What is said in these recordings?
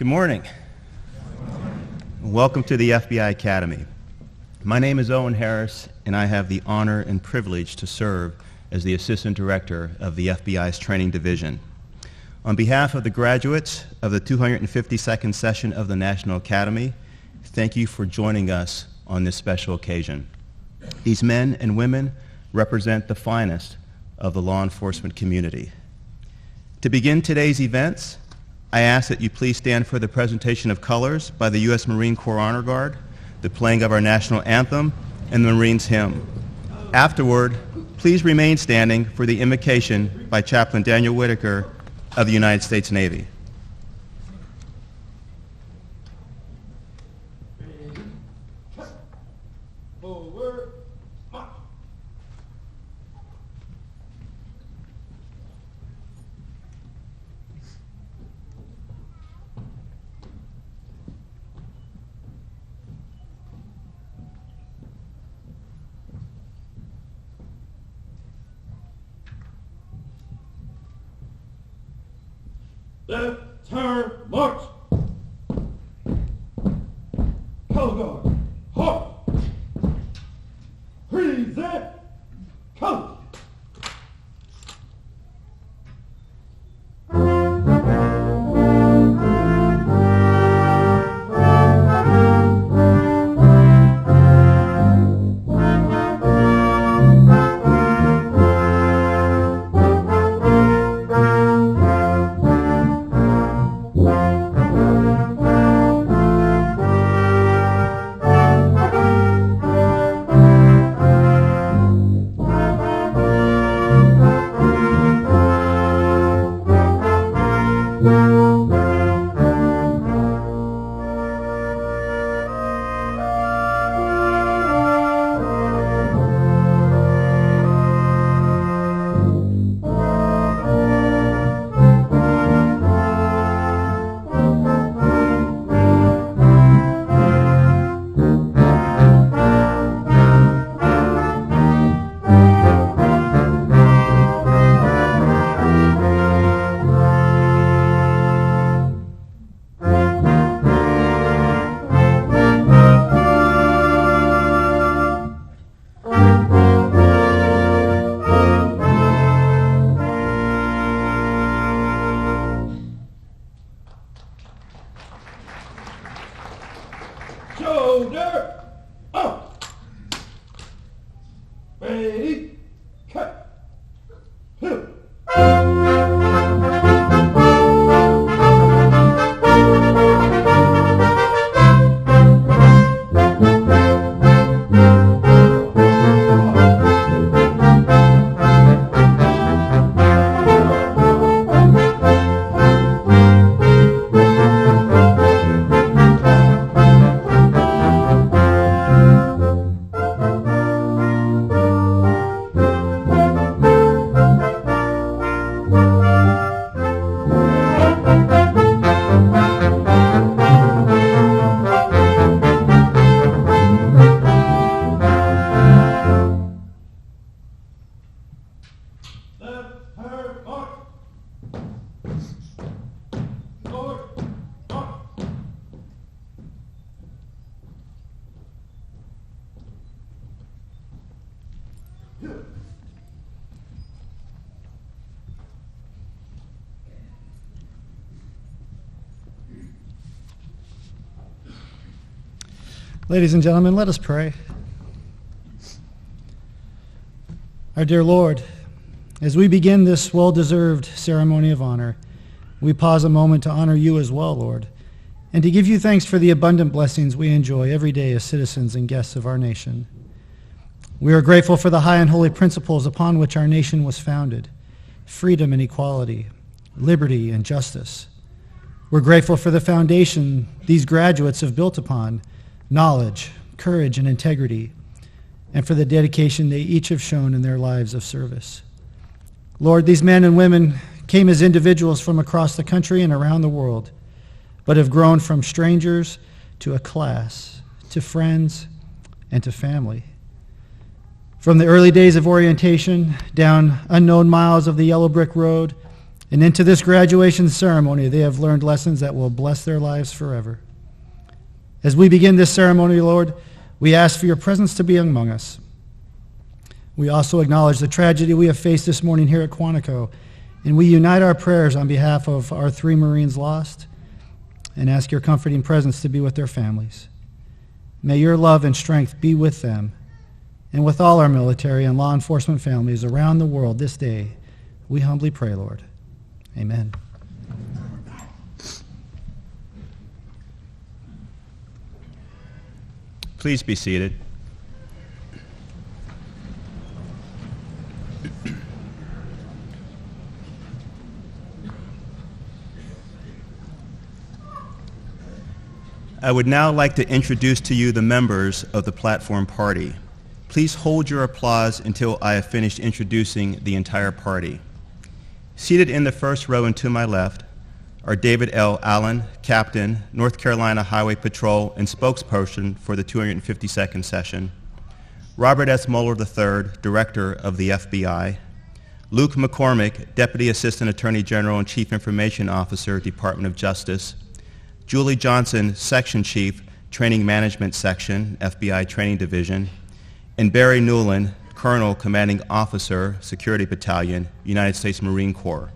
Good morning. Welcome to the FBI Academy. My name is Owen Harris, and I have the honor and privilege to serve as the Assistant Director of the FBI's Training Division. On behalf of the graduates of the 252nd session of the National Academy, thank you for joining us on this special occasion. These men and women represent the finest of the law enforcement community. To begin today's events, I ask that you please stand for the presentation of colors by the U.S. Marine Corps Honor Guard, the playing of our national anthem, and the Marines hymn. Afterward, please remain standing for the invocation by Chaplain Daniel Whitaker of the United States Navy. Left turn, march! Color guard, halt! Present, color! Shoulder up. Ready, cut. Ladies and gentlemen, let us pray. Our dear Lord, as we begin this well-deserved ceremony of honor, we pause a moment to honor you as well, Lord, and to give you thanks for the abundant blessings we enjoy every day as citizens and guests of our nation. We are grateful for the high and holy principles upon which our nation was founded: freedom and equality, liberty and justice. We're grateful for the foundation these graduates have built upon: knowledge, courage, and integrity, and for the dedication they each have shown in their lives of service. Lord, these men and women came as individuals from across the country and around the world, but have grown from strangers to a class, to friends, and to family. From the early days of orientation, down unknown miles of the yellow brick road, And into this graduation ceremony, they have learned lessons that will bless their lives forever. As we begin this ceremony, Lord, we ask for your presence to be among us. We also acknowledge the tragedy we have faced this morning here at Quantico, and we unite our prayers on behalf of our 3 Marines lost and ask your comforting presence to be with their families. May your love and strength be with them and with all our military and law enforcement families around the world this day. We humbly pray, Lord. Amen. Please be seated. I would now like to introduce to you the members of the platform party. Please hold your applause until I have finished introducing the entire party. Seated in the first row and to my left are David L. Allen, Captain, North Carolina Highway Patrol and spokesperson for the 252nd session, Robert S. Mueller III, Director of the FBI, Luke McCormick, Deputy Assistant Attorney General and Chief Information Officer, Department of Justice, Julie Johnson, Section Chief, Training Management Section, FBI Training Division, and Barry Newland, Colonel Commanding Officer, Security Battalion, United States Marine Corps.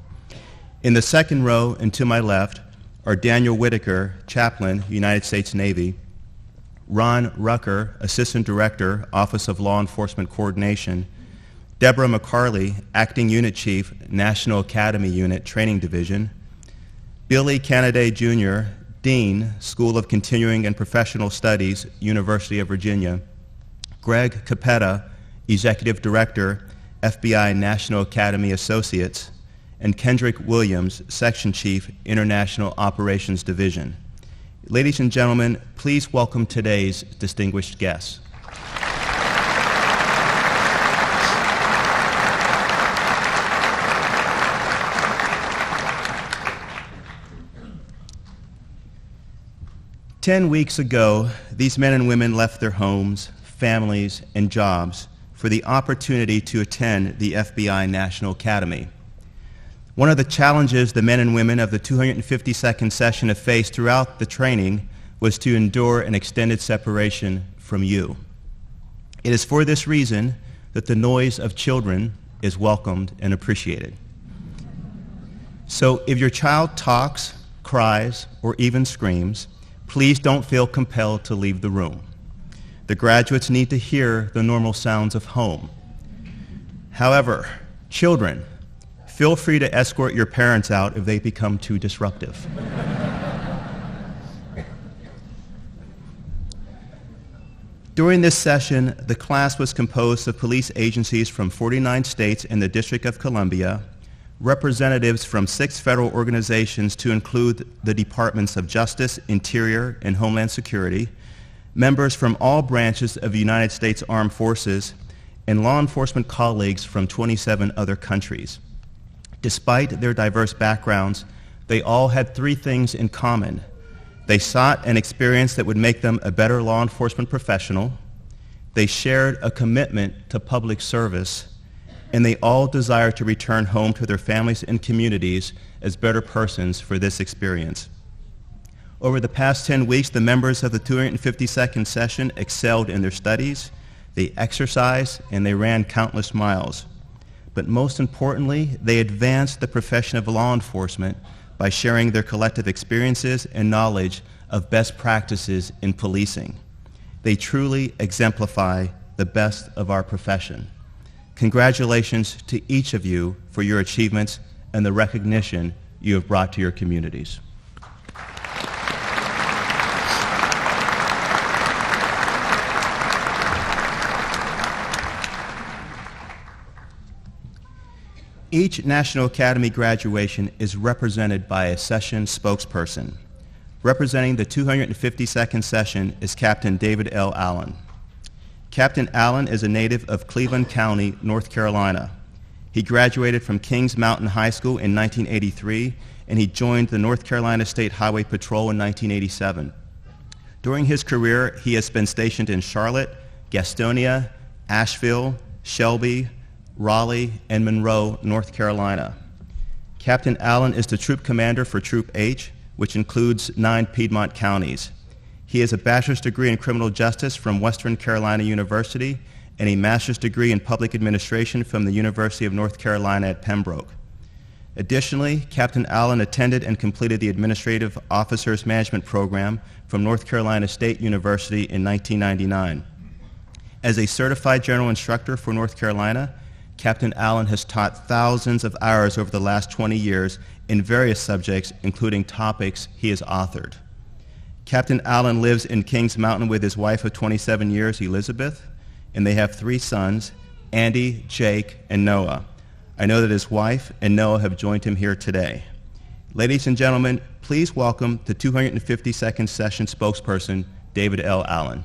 In the second row and to my left are Daniel Whitaker, Chaplain, United States Navy, Ron Rucker, Assistant Director, Office of Law Enforcement Coordination, Deborah McCarley, Acting Unit Chief, National Academy Unit Training Division, Billy Canaday Jr., Dean, School of Continuing and Professional Studies, University of Virginia, Greg Capetta, Executive Director, FBI National Academy Associates, and Kendrick Williams, Section Chief, International Operations Division. Ladies and gentlemen, please welcome today's distinguished guests. "10 weeks ago, these men and women left their homes, families, and jobs for the opportunity to attend the FBI National Academy. One of the challenges the men and women of the 252nd session have faced throughout the training was to endure an extended separation from you. It is for this reason that the noise of children is welcomed and appreciated. So if your child talks, cries, or even screams, please don't feel compelled to leave the room. The graduates need to hear the normal sounds of home. However, children, feel free to escort your parents out if they become too disruptive. During this session, the class was composed of police agencies from 49 states and the District of Columbia, representatives from 6 federal organizations to include the Departments of Justice, Interior, and Homeland Security, members from all branches of the United States Armed Forces, and law enforcement colleagues from 27 other countries. Despite their diverse backgrounds, they all had 3 things in common. They sought an experience that would make them a better law enforcement professional, they shared a commitment to public service, and they all desire to return home to their families and communities as better persons for this experience. Over the past 10 weeks, the members of the 252nd session excelled in their studies, they exercised, and they ran countless miles. But most importantly, they advanced the profession of law enforcement by sharing their collective experiences and knowledge of best practices in policing. They truly exemplify the best of our profession. Congratulations to each of you for your achievements and the recognition you have brought to your communities. Each National Academy graduation is represented by a session spokesperson. Representing the 252nd session is Captain David L. Allen. Captain Allen is a native of Cleveland County, North Carolina. He graduated from Kings Mountain High School in 1983, and he joined the North Carolina State Highway Patrol in 1987. During his career, he has been stationed in Charlotte, Gastonia, Asheville, Shelby, Raleigh, and Monroe, North Carolina. Captain Allen is the troop commander for Troop H, which includes 9 Piedmont counties. He has a bachelor's degree in criminal justice from Western Carolina University and a master's degree in public administration from the University of North Carolina at Pembroke. Additionally, Captain Allen attended and completed the Administrative Officers Management Program from North Carolina State University in 1999. As a certified general instructor for North Carolina, Captain Allen has taught thousands of hours over the last 20 years in various subjects, including topics he has authored. Captain Allen lives in Kings Mountain with his wife of 27 years, Elizabeth, and they have 3 sons, Andy, Jake, and Noah. I know that his wife and Noah have joined him here today. Ladies and gentlemen, please welcome the 252nd Session spokesperson, David L. Allen.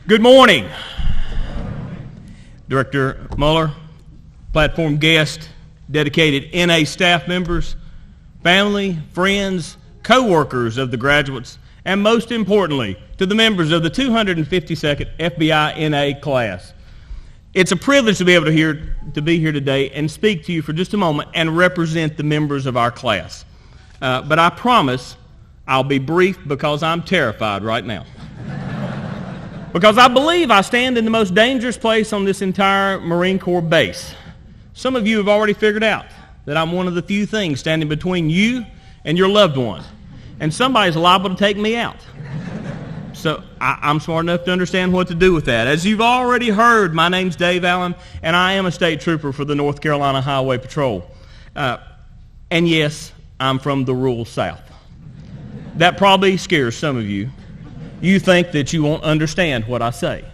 Good morning, Director Mueller, platform guest, dedicated NA staff members, family, friends, co-workers of the graduates, and most importantly, to the members of the 252nd FBINA class. It's a privilege to be able to be here today and speak to you for just a moment and represent the members of our class. But I promise I'll be brief because I'm terrified right now. Because I believe I stand in the most dangerous place on this entire Marine Corps base. Some of you have already figured out that I'm one of the few things standing between you and your loved one. And somebody's liable to take me out. So I'm smart enough to understand what to do with that. As you've already heard, my name's Dave Allen, and I am a state trooper for the North Carolina Highway Patrol. And yes, I'm from the rural South. That probably scares some of you. You think that you won't understand what I say.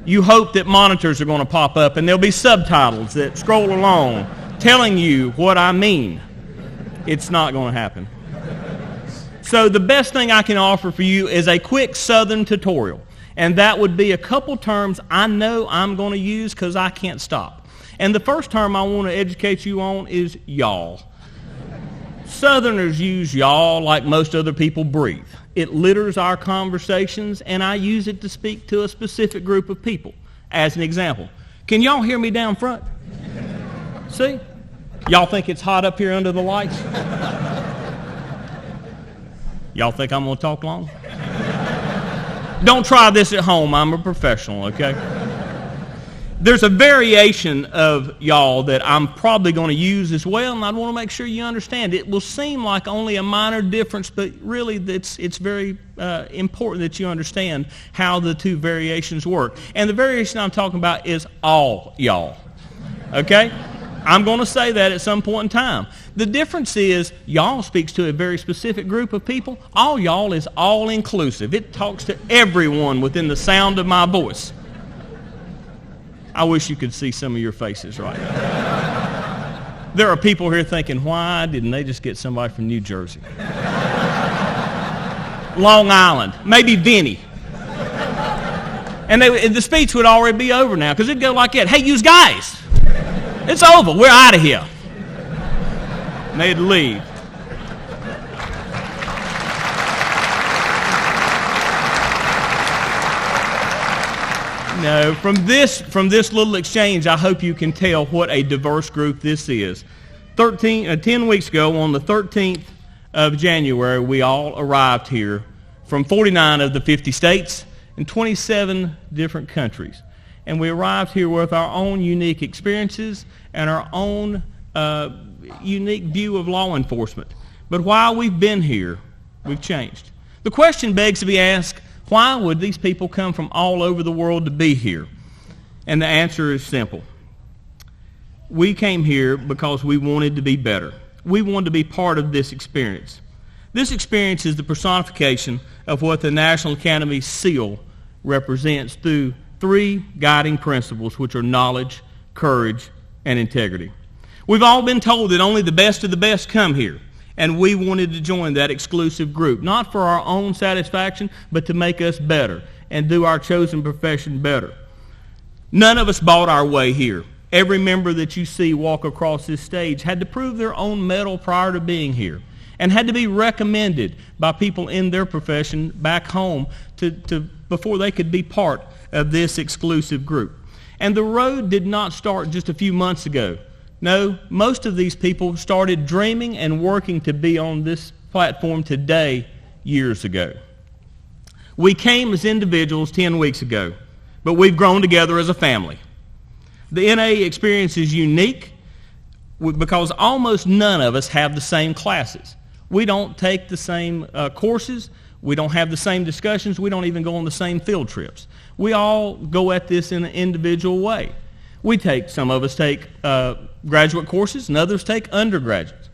You hope that monitors are going to pop up and there'll be subtitles that scroll along telling you what I mean. It's not going to happen. So the best thing I can offer for you is a quick Southern tutorial. And that would be a couple terms I know I'm going to use because I can't stop. And the first term I want to educate you on is y'all. Southerners use y'all like most other people breathe. It litters our conversations, and I use it to speak to a specific group of people. As an example, can y'all hear me down front? See? Y'all think it's hot up here under the lights? Y'all think I'm going to talk long? Don't try this at home. I'm a professional, okay? There's a variation of y'all that I'm probably going to use as well, and I want to make sure you understand. It will seem like only a minor difference, but really it's very important that you understand how the two variations work. And the variation I'm talking about is all y'all, okay? I'm going to say that at some point in time. The difference is y'all speaks to a very specific group of people. All y'all is all inclusive. It talks to everyone within the sound of my voice. I wish you could see some of your faces right now. There are people here thinking, why didn't they just get somebody from New Jersey? Long Island, maybe Vinny. And the speech would already be over now because it'd go like that. Hey, you guys, it's over. We're out of here. And they'd leave. No, from this little exchange, I hope you can tell what a diverse group this is. 10 weeks ago, on the 13th of January, we all arrived here from 49 of the 50 states and 27 different countries. And we arrived here with our own unique experiences and our own unique view of law enforcement. But while we've been here, we've changed. The question begs to be asked, why would these people come from all over the world to be here? And the answer is simple. We came here because we wanted to be better. We wanted to be part of this experience. This experience is the personification of what the National Academy seal represents through 3 guiding principles, which are knowledge, courage, and integrity. We've all been told that only the best of the best come here. And we wanted to join that exclusive group, not for our own satisfaction, but to make us better and do our chosen profession better. None of us bought our way here. Every member that you see walk across this stage had to prove their own mettle prior to being here and had to be recommended by people in their profession back home to before they could be part of this exclusive group. And the road did not start just a few months ago. No, most of these people started dreaming and working to be on this platform today years ago. We came as individuals 10 weeks ago, but we've grown together as a family. The NA experience is unique because almost none of us have the same classes. We don't take the same courses. We don't have the same discussions. We don't even go on the same field trips. We all go at this in an individual way. Some of us take graduate courses, and others take undergraduates.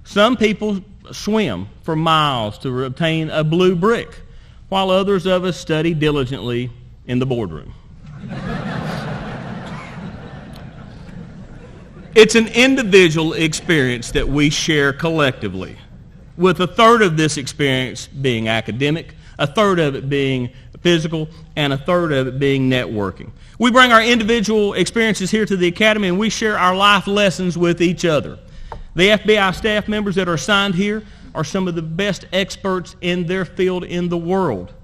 Some people swim for miles to obtain a blue brick, while others of us study diligently in the boardroom. It's an individual experience that we share collectively, with a third of this experience being academic, a third of it being physical, and a third of it being networking. We bring our individual experiences here to the Academy, and we share our life lessons with each other. The FBI staff members that are assigned here are some of the best experts in their field in the world.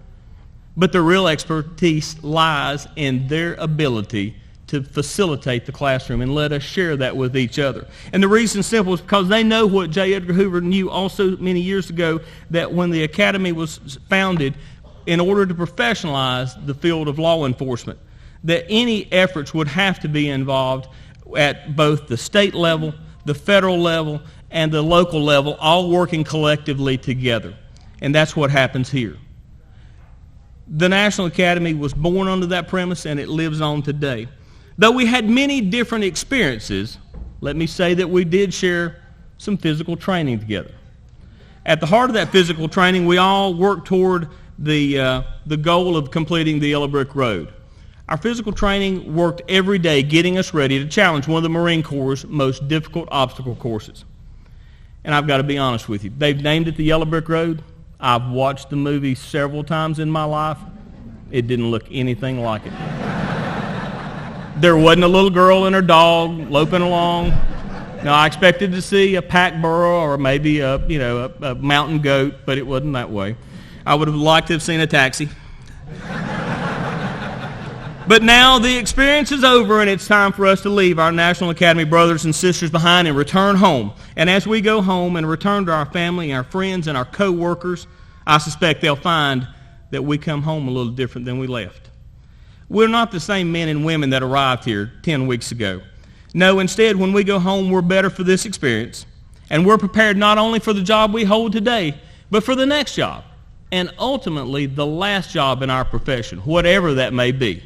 But the real expertise lies in their ability to facilitate the classroom, and let us share that with each other. And the reason simple is because they know what J. Edgar Hoover knew also many years ago, that when the Academy was founded, in order to professionalize the field of law enforcement, that any efforts would have to be involved at both the state level, the federal level, and the local level, all working collectively together. And that's what happens here. The National Academy was born under that premise, and it lives on today. Though we had many different experiences, let me say that we did share some physical training together. At the heart of that physical training, we all worked toward the goal of completing the Yellow Brick Road. Our physical training worked every day getting us ready to challenge one of the Marine Corps' most difficult obstacle courses. And I've got to be honest with you. They've named it the Yellow Brick Road. I've watched the movie several times in my life. It didn't look anything like it. There wasn't a little girl and her dog loping along. Now, I expected to see a pack burro or maybe a mountain goat, but it wasn't that way. I would have liked to have seen a taxi. But now the experience is over, and it's time for us to leave our National Academy brothers and sisters behind and return home. And as we go home and return to our family, our friends, and our co-workers, I suspect they'll find that we come home a little different than we left. We're not the same men and women that arrived here 10 weeks ago. No, instead, when we go home, we're better for this experience, and we're prepared not only for the job we hold today, but for the next job, and ultimately the last job in our profession, whatever that may be.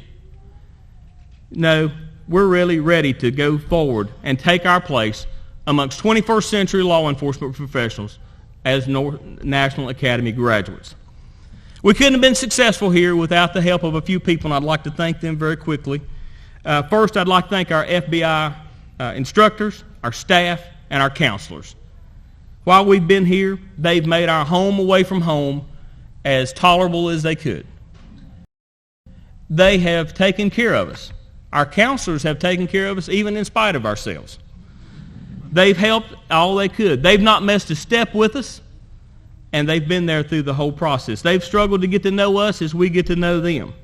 No, we're really ready to go forward and take our place amongst 21st century law enforcement professionals as National Academy graduates. We couldn't have been successful here without the help of a few people, and I'd like to thank them very quickly. First, I'd like to thank our FBI instructors, our staff, and our counselors. While we've been here, they've made our home away from home as tolerable as they could. They have taken care of us. Our counselors have taken care of us even in spite of ourselves. They've helped all they could. They've not missed a step with us, and they've been there through the whole process. They've struggled to get to know us as we get to know them.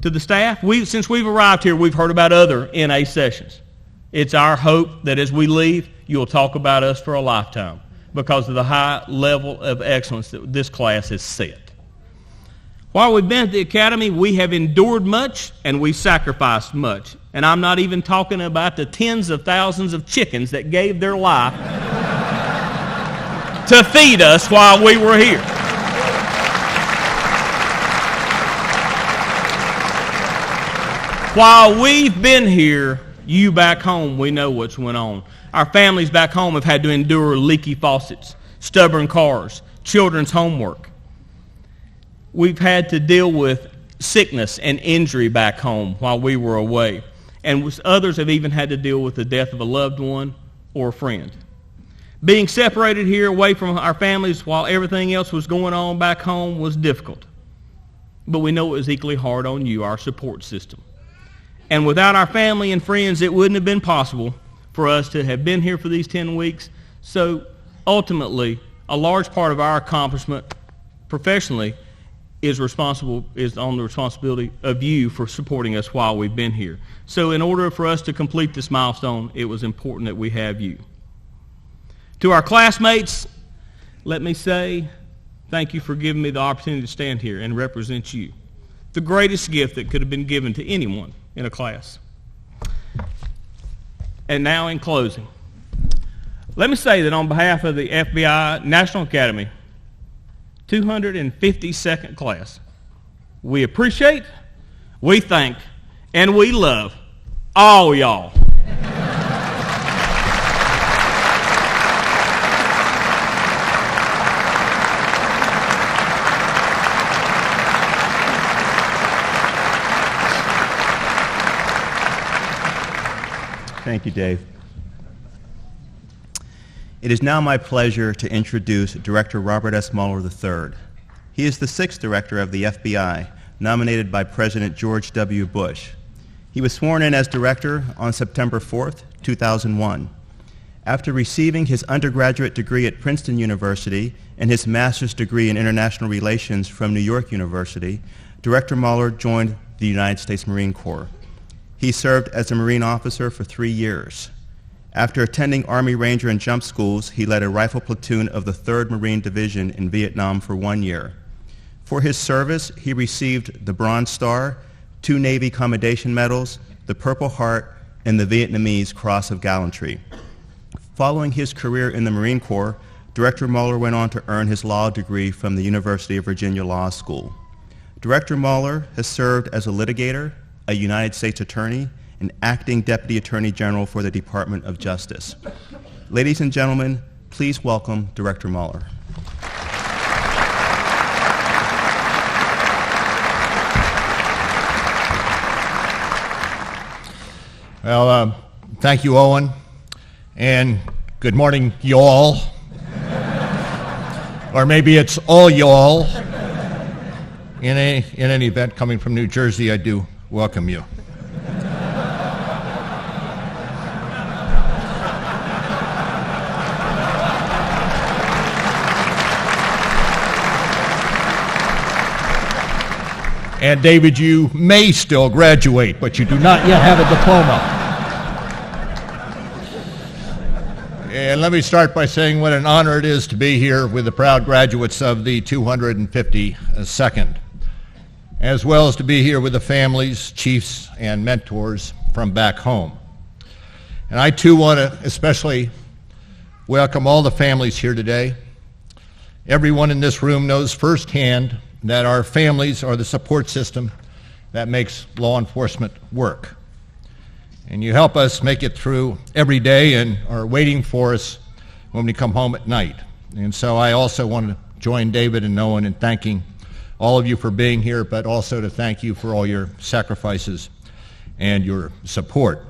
To the staff, since we've arrived here, we've heard about other NA sessions. It's our hope that as we leave, you'll talk about us for a lifetime because of the high level of excellence that this class has set. While we've been at the Academy, we have endured much and we've sacrificed much. And I'm not even talking about the tens of thousands of chickens that gave their life to feed us while we were here. While we've been here, you back home, we know what's went on. Our families back home have had to endure leaky faucets, stubborn cars, children's homework. We've had to deal with sickness and injury back home while we were away. And others have even had to deal with the death of a loved one or a friend. Being separated here away from our families while everything else was going on back home was difficult. But we know it was equally hard on you, our support system. And without our family and friends, it wouldn't have been possible for us to have been here for these 10 weeks. So ultimately, a large part of our accomplishment professionally is on the responsibility of you for supporting us while we've been here. So in order for us to complete this milestone, it was important that we have you. To our classmates, let me say thank you for giving me the opportunity to stand here and represent you. The greatest gift that could have been given to anyone in a class. And now in closing, let me say that on behalf of the FBI National Academy 252nd class, we appreciate, we thank, and we love all y'all. Thank you, Dave. It is now my pleasure to introduce Director Robert S. Mueller III. He is the 6th Director of the FBI, nominated by President George W. Bush. He was sworn in as Director on September 4th, 2001. After receiving his undergraduate degree at Princeton University and his master's degree in international relations from New York University, Director Mueller joined the United States Marine Corps. He served as a Marine officer for 3 years. After attending Army Ranger and Jump schools, he led a rifle platoon of the 3rd Marine Division in Vietnam for 1 year. For his service, he received the Bronze Star, 2 Navy Commendation Medals, the Purple Heart, and the Vietnamese Cross of Gallantry. Following his career in the Marine Corps, Director Mueller went on to earn his law degree from the University of Virginia Law School. Director Mueller has served as a litigator, a United States Attorney, and Acting Deputy Attorney General for the Department of Justice. Ladies and gentlemen, please welcome Director Mueller. Well, thank you, Owen, and good morning, y'all. Or maybe it's all y'all. In any event, coming from New Jersey, I do welcome you. And David, you may still graduate, but you do not yet have a diploma. And let me start by saying what an honor it is to be here with the proud graduates of the 252nd, as well as to be here with the families, chiefs, and mentors from back home. And I too want to especially welcome all the families here today. Everyone in this room knows firsthand that our families are the support system that makes law enforcement work. And you help us make it through every day and are waiting for us when we come home at night. And so I also want to join David and Owen in thanking all of you for being here, but also to thank you for all your sacrifices and your support.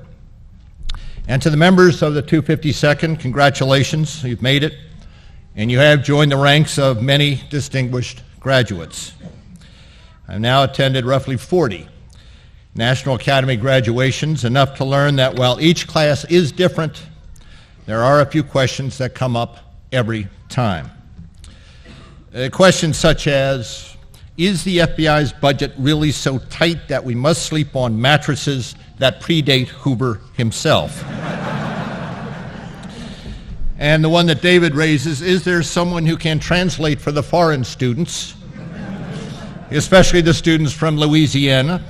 And to the members of the 252nd, congratulations, you've made it, and you have joined the ranks of many distinguished graduates. I've now attended roughly 40 National Academy graduations, enough to learn that while each class is different, there are a few questions that come up every time. Questions such as, is the FBI's budget really so tight that we must sleep on mattresses that predate Hoover himself? And the one that David raises, is there someone who can translate for the foreign students, especially the students from Louisiana,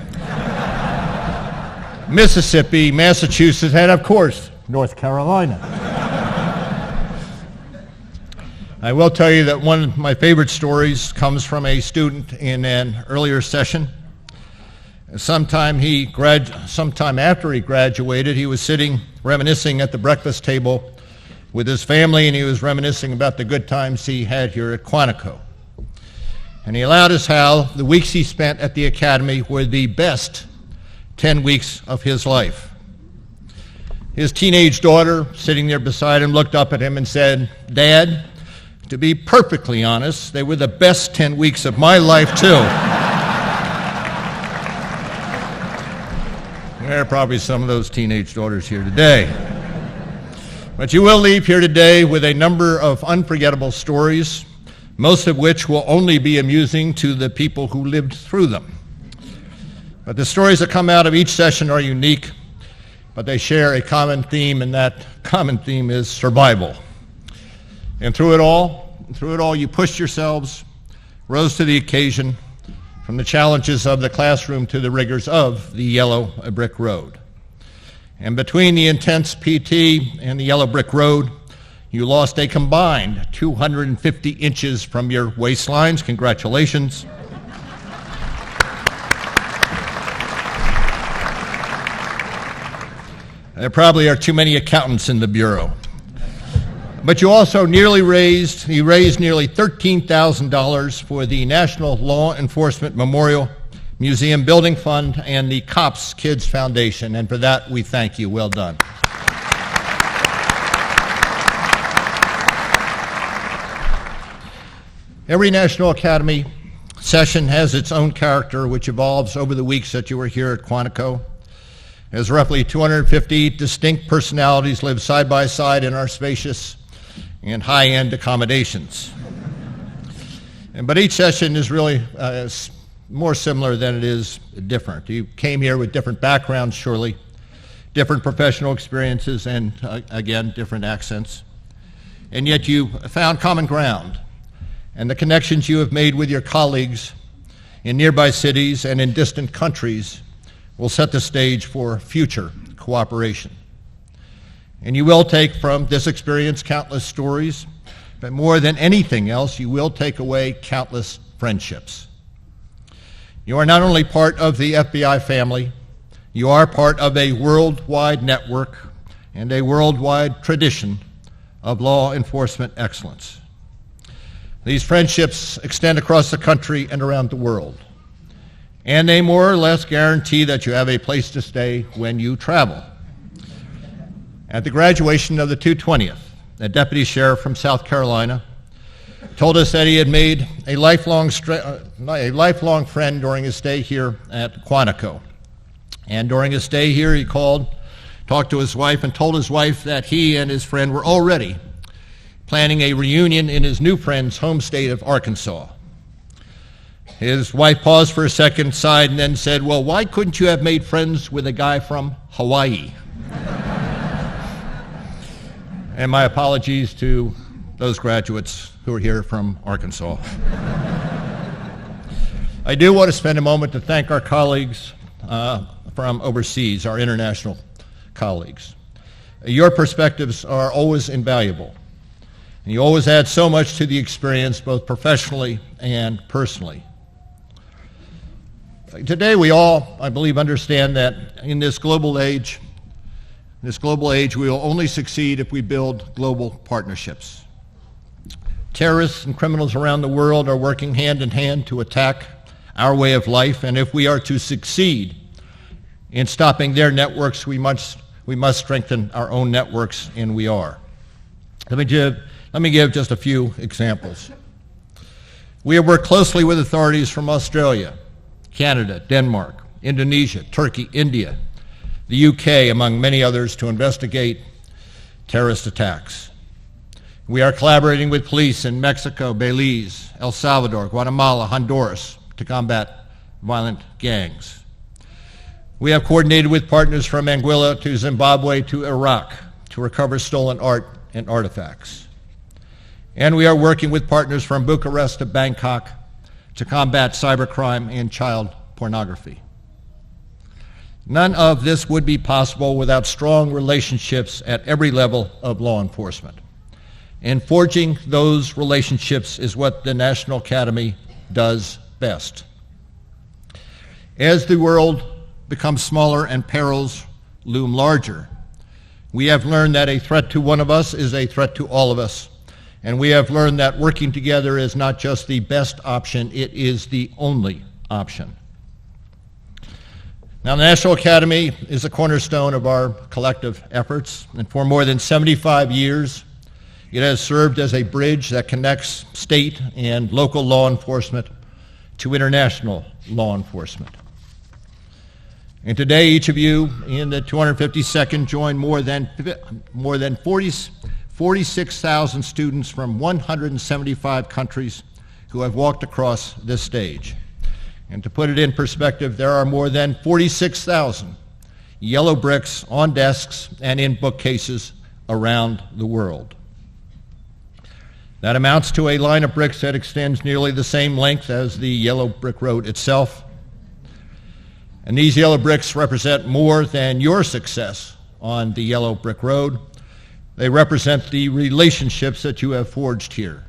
Mississippi, Massachusetts, and of course, North Carolina? I will tell you that one of my favorite stories comes from a student in an earlier session. Sometime after he graduated, he was sitting reminiscing at the breakfast table with his family, and he was reminiscing about the good times he had here at Quantico. And he allowed us how the weeks he spent at the academy were the best 10 weeks of his life. His teenage daughter, sitting there beside him, looked up at him and said, "Dad, to be perfectly honest, they were the best 10 weeks of my life, too." There are probably some of those teenage daughters here today. But you will leave here today with a number of unforgettable stories, most of which will only be amusing to the people who lived through them. But the stories that come out of each session are unique, but they share a common theme, and that common theme is survival. And through it all, you pushed yourselves, rose to the occasion, from the challenges of the classroom to the rigors of the yellow brick road. And between the intense PT and the yellow brick road, you lost a combined 250 inches from your waistlines. Congratulations. There probably are too many accountants in the Bureau. But you also raised nearly $13,000 for the National Law Enforcement Memorial Museum Building Fund and the COPS Kids Foundation, and for that we thank you. Well done. Every National Academy session has its own character, which evolves over the weeks that you were here at Quantico. As roughly 250 distinct personalities live side by side in our spacious and high-end accommodations. But each session is really more similar than it is different. You came here with different backgrounds, surely, different professional experiences, and again, different accents. And yet you found common ground. And the connections you have made with your colleagues in nearby cities and in distant countries will set the stage for future cooperation. And you will take from this experience countless stories, but more than anything else, you will take away countless friendships. You are not only part of the FBI family, you are part of a worldwide network and a worldwide tradition of law enforcement excellence. These friendships extend across the country and around the world, and they more or less guarantee that you have a place to stay when you travel. At the graduation of the 220th, a deputy sheriff from South Carolina told us that he had made a lifelong friend during his stay here at Quantico. And during his stay here, he talked to his wife, and told his wife that he and his friend were already planning a reunion in his new friend's home state of Arkansas. His wife paused for a second, sighed, and then said, "Well, why couldn't you have made friends with a guy from Hawaii?" And my apologies to those graduates who are here from Arkansas. I do want to spend a moment to thank our colleagues from overseas, our international colleagues. Your perspectives are always invaluable. And you always add so much to the experience, both professionally and personally. Today we all, I believe, understand that in this global age, we will only succeed if we build global partnerships. Terrorists and criminals around the world are working hand in hand to attack our way of life, and if we are to succeed in stopping their networks, we must strengthen our own networks, and we are. Let me give just a few examples. We have worked closely with authorities from Australia, Canada, Denmark, Indonesia, Turkey, India, the UK, among many others, to investigate terrorist attacks. We are collaborating with police in Mexico, Belize, El Salvador, Guatemala, Honduras to combat violent gangs. We have coordinated with partners from Anguilla to Zimbabwe to Iraq to recover stolen art and artifacts. And we are working with partners from Bucharest to Bangkok to combat cybercrime and child pornography. None of this would be possible without strong relationships at every level of law enforcement. And forging those relationships is what the National Academy does best. As the world becomes smaller and perils loom larger, we have learned that a threat to one of us is a threat to all of us. And we have learned that working together is not just the best option, it is the only option. Now, the National Academy is a cornerstone of our collective efforts, and for more than 75 years, it has served as a bridge that connects state and local law enforcement to international law enforcement. And today, each of you in the 252nd join more than 46,000 students from 175 countries who have walked across this stage. And to put it in perspective, there are more than 46,000 yellow bricks on desks and in bookcases around the world. That amounts to a line of bricks that extends nearly the same length as the yellow brick road itself. And these yellow bricks represent more than your success on the yellow brick road. They represent the relationships that you have forged here.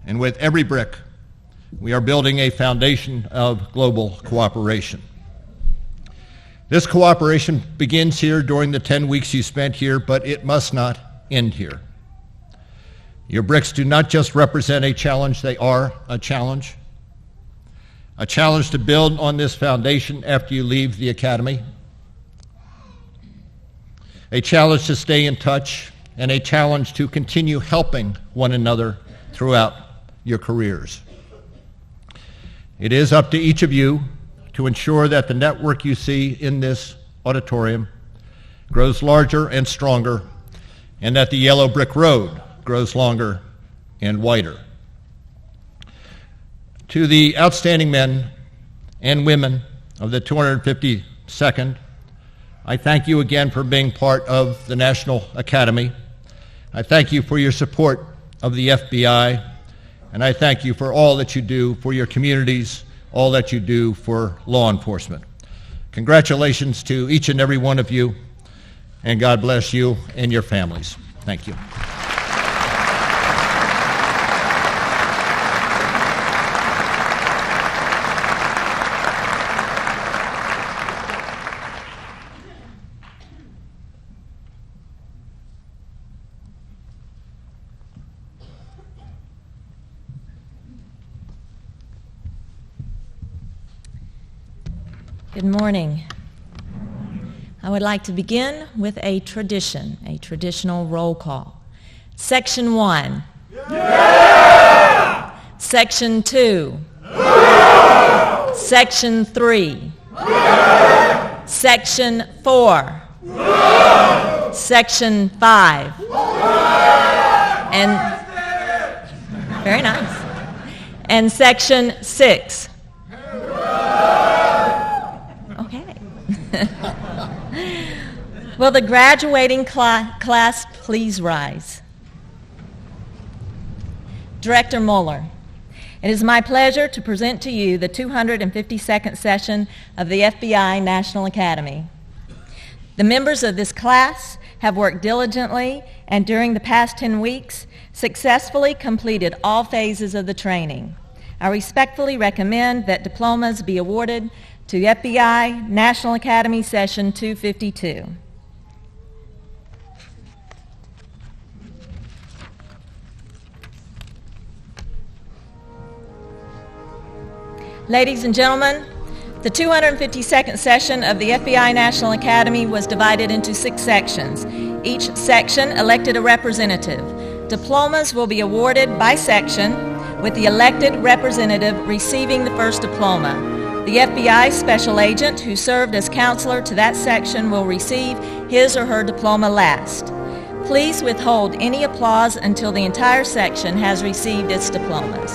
And with every brick, we are building a foundation of global cooperation. This cooperation begins here during the 10 weeks you spent here, but it must not end here. Your bricks do not just represent a challenge, they are a challenge. A challenge to build on this foundation after you leave the academy. A challenge to stay in touch, and a challenge to continue helping one another throughout your careers. It is up to each of you to ensure that the network you see in this auditorium grows larger and stronger, and that the yellow brick road grows longer and wider. To the outstanding men and women of the 252nd, I thank you again for being part of the National Academy. I thank you for your support of the FBI, and I thank you for all that you do for your communities, all that you do for law enforcement. Congratulations to each and every one of you, and God bless you and your families. Thank you. Good morning. I would like to begin with a traditional roll call. Section 1. Yeah! Section 2. Yeah! Section 3. Yeah! Section 4. Yeah! Section 5. Yeah! And very nice. And Section 6. Will the graduating class please rise? Director Mueller, it is my pleasure to present to you the 252nd session of the FBI National Academy. The members of this class have worked diligently and during the past 10 weeks successfully completed all phases of the training. I respectfully recommend that diplomas be awarded to FBI National Academy Session 252. Ladies and gentlemen, the 252nd session of the FBI National Academy was divided into 6 sections. Each section elected a representative. Diplomas will be awarded by section, with the elected representative receiving the first diploma. The FBI special agent who served as counselor to that section will receive his or her diploma last. Please withhold any applause until the entire section has received its diplomas.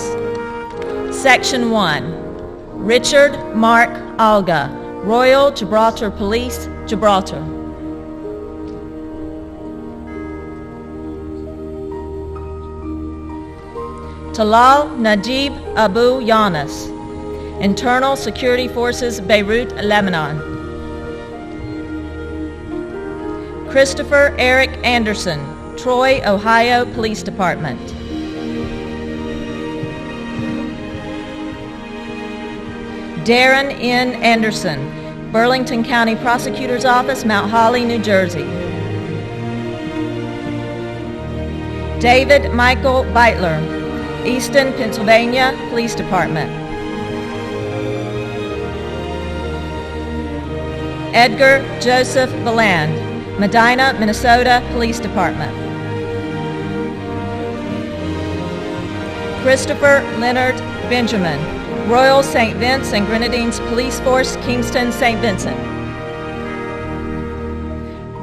Section 1. Richard Mark Alga, Royal Gibraltar Police, Gibraltar. Talal Najib Abu Yanis, Internal Security Forces, Beirut, Lebanon. Christopher Eric Anderson, Troy, Ohio Police Department. Darren N. Anderson, Burlington County Prosecutor's Office, Mount Holly, New Jersey. David Michael Beitler, Easton, Pennsylvania Police Department. Edgar Joseph Valand, Medina, Minnesota Police Department. Christopher Leonard Benjamin, Royal St. Vince and Grenadines Police Force, Kingston, St. Vincent.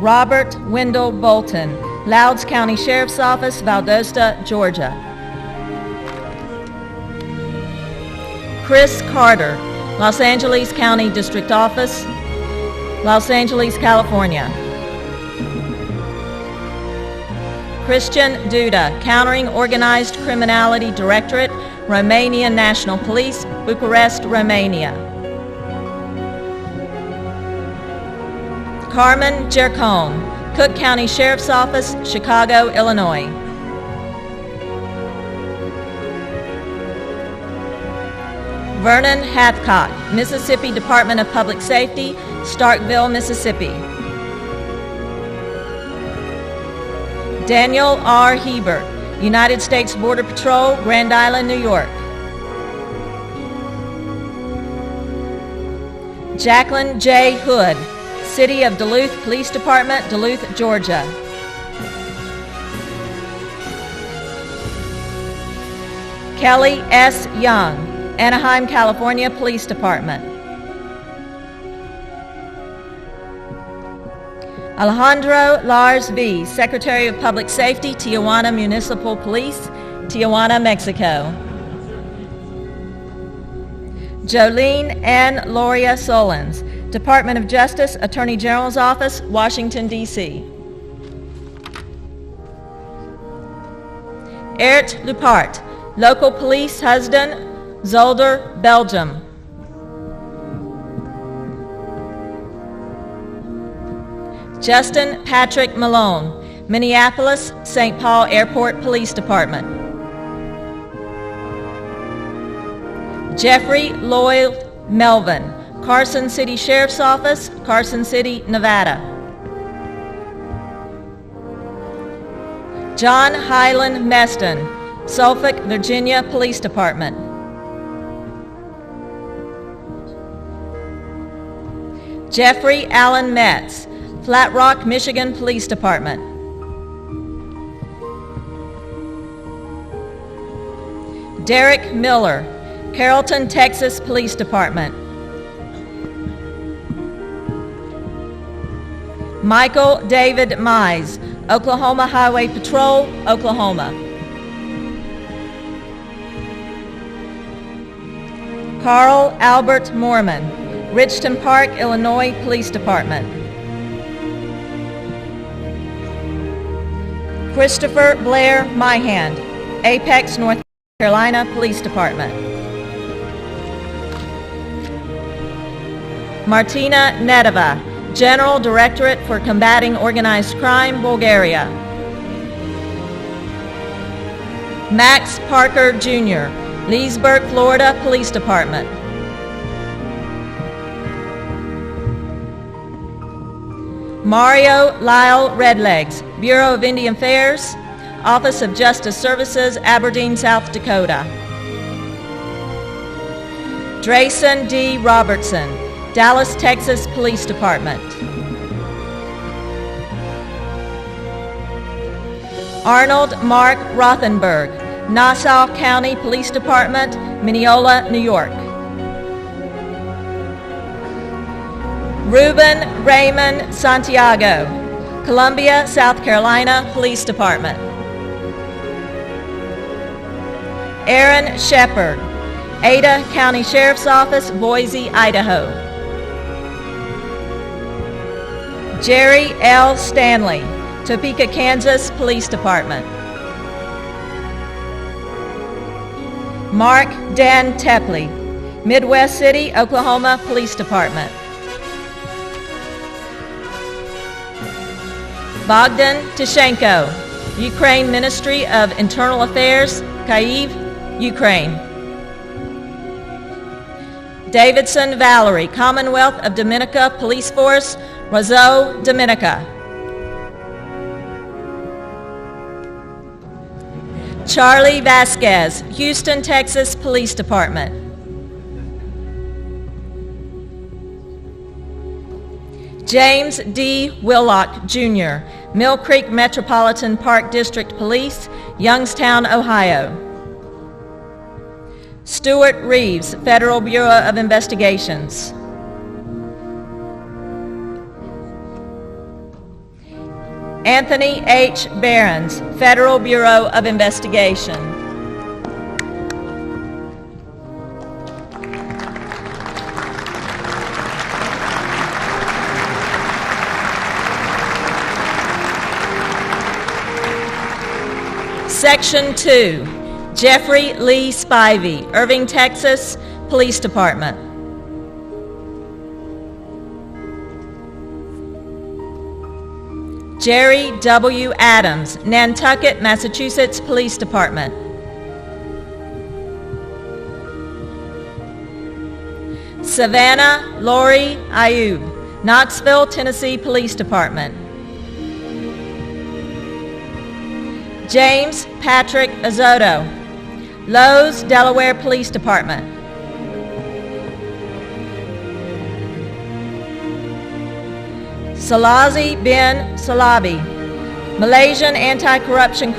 Robert Wendell Bolton, Louds County Sheriff's Office, Valdosta, Georgia. Chris Carter, Los Angeles County District Office, Los Angeles, California. Christian Duda, Countering Organized Criminality Directorate, Romanian National Police, Bucharest, Romania. Carmen Jercone, Cook County Sheriff's Office, Chicago, Illinois. Vernon Hathcock, Mississippi Department of Public Safety, Starkville, Mississippi. Daniel R. Hebert, United States Border Patrol, Grand Island, New York. Jacqueline J. Hood, City of Duluth Police Department, Duluth, Georgia. Kelly S. Young, Anaheim, California Police Department. Alejandro Lars V., Secretary of Public Safety, Tijuana Municipal Police, Tijuana, Mexico. Jolene N. Loria Solons, Department of Justice, Attorney General's Office, Washington, D.C. Eert Lupart, Local Police Husden, Zolder, Belgium. Justin Patrick Malone, Minneapolis, St. Paul Airport Police Department. Jeffrey Lloyd Melvin, Carson City Sheriff's Office, Carson City, Nevada. John Hyland Meston, Suffolk, Virginia Police Department. Jeffrey Allen Metz, Flat Rock, Michigan Police Department. Derek Miller, Carrollton, Texas Police Department. Michael David Mize, Oklahoma Highway Patrol, Oklahoma. Carl Albert Mormon, Richton Park, Illinois Police Department. Christopher Blair Myhand, Apex, North Carolina Police Department. Martina Nedova, General Directorate for Combating Organized Crime, Bulgaria. Max Parker Jr., Leesburg, Florida Police Department. Mario Lyle Redlegs, Bureau of Indian Affairs, Office of Justice Services, Aberdeen, South Dakota. Drayson D. Robertson, Dallas, Texas Police Department. Arnold Mark Rothenberg, Nassau County Police Department, Mineola, New York. Ruben Raymond Santiago, Columbia, South Carolina Police Department. Aaron Shepard, Ada County Sheriff's Office, Boise, Idaho. Jerry L. Stanley, Topeka, Kansas Police Department. Mark Dan Tepley, Midwest City, Oklahoma Police Department. Bogdan Tishenko, Ukraine Ministry of Internal Affairs, Kyiv, Ukraine. Davidson Valerie, Commonwealth of Dominica Police Force, Roseau, Dominica. Charlie Vasquez, Houston, Texas Police Department. James D. Willock, Jr., Mill Creek Metropolitan Park District Police, Youngstown, Ohio. Stuart Reeves, Federal Bureau of Investigations. Anthony H. Behrens, Federal Bureau of Investigation. Section 2, Jeffrey Lee Spivey, Irving, Texas, Police Department. Jerry W. Adams, Nantucket, Massachusetts, Police Department. Savannah Lori Ayub, Knoxville, Tennessee, Police Department. James Patrick Azotto, Lowe's, Delaware Police Department. Salazi bin Salabi, Malaysian Anti-Corruption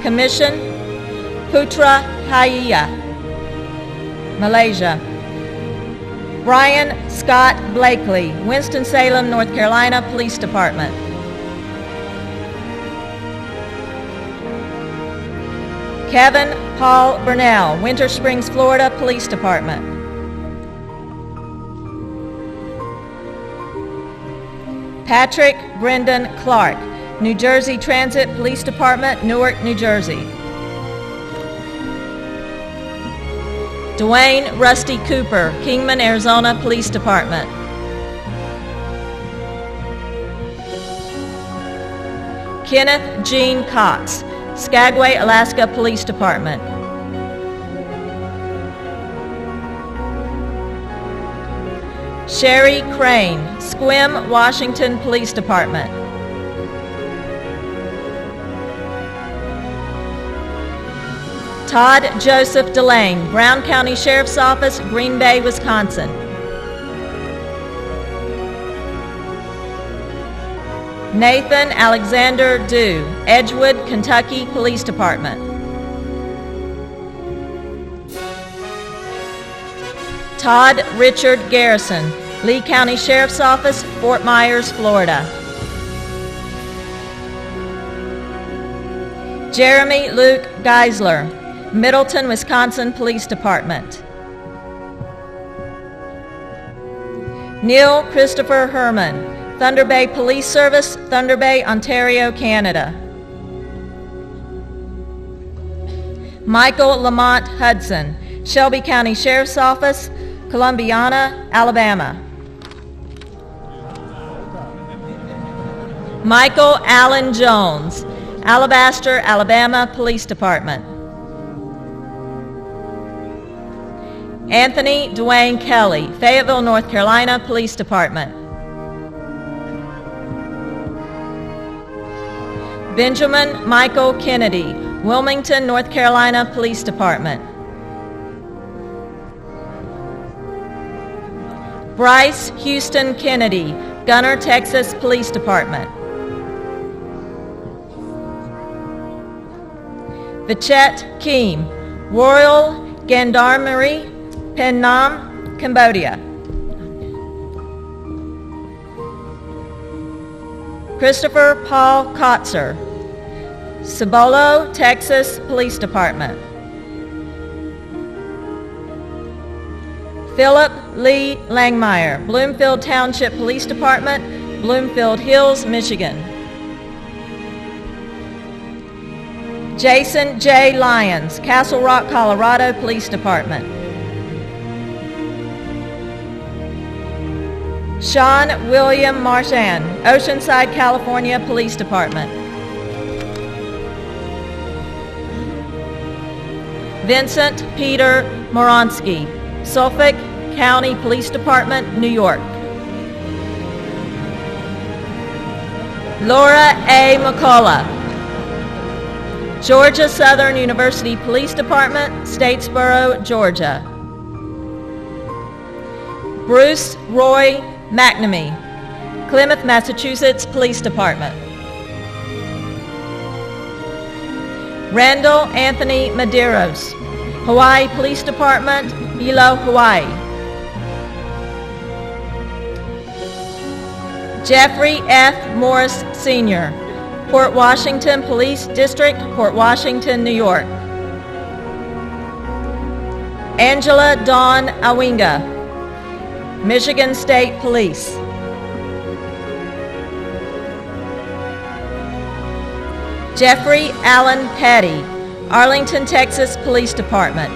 Commission, Putra Jaya, Malaysia. Brian Scott Blakely, Winston-Salem, North Carolina Police Department. Kevin Paul Burnell, Winter Springs, Florida Police Department. Patrick Brendan Clark, New Jersey Transit Police Department, Newark, New Jersey. Dwayne Rusty Cooper, Kingman, Arizona Police Department. Kenneth Gene Cox, Skagway, Alaska Police Department. Sherry Crane, Sequim, Washington Police Department. Todd Joseph Delane, Brown County Sheriff's Office, Green Bay, Wisconsin. Nathan Alexander Dew, Edgewood, Kentucky Police Department. Todd Richard Garrison, Lee County Sheriff's Office, Fort Myers, Florida. Jeremy Luke Geisler, Middleton, Wisconsin Police Department. Neil Christopher Herman, Thunder Bay Police Service, Thunder Bay, Ontario, Canada. Michael Lamont Hudson, Shelby County Sheriff's Office, Columbiana, Alabama. Michael Allen Jones, Alabaster, Alabama Police Department. Anthony Dwayne Kelly, Fayetteville, North Carolina Police Department. Benjamin Michael Kennedy, Wilmington, North Carolina Police Department. Bryce Houston Kennedy, Gunner, Texas Police Department. Vichet Keem, Royal Gendarmerie, Phnom, Cambodia. Christopher Paul Kotzer, Cibolo, Texas Police Department. Philip Lee Langmeyer, Bloomfield Township Police Department, Bloomfield Hills, Michigan. Jason J. Lyons, Castle Rock, Colorado Police Department. Sean William Marchand, Oceanside, California Police Department. Vincent Peter Moronsky, Suffolk County Police Department, New York. Laura A. McCullough, Georgia Southern University Police Department, Statesboro, Georgia. Bruce Roy McNamee, Plymouth, Massachusetts Police Department. Randall Anthony Medeiros, Hawaii Police Department, Hilo, Hawaii. Jeffrey F. Morris, Sr., Port Washington Police District, Port Washington, New York. Angela Dawn Awinga, Michigan State Police. Jeffrey Allen Petty, Arlington, Texas Police Department.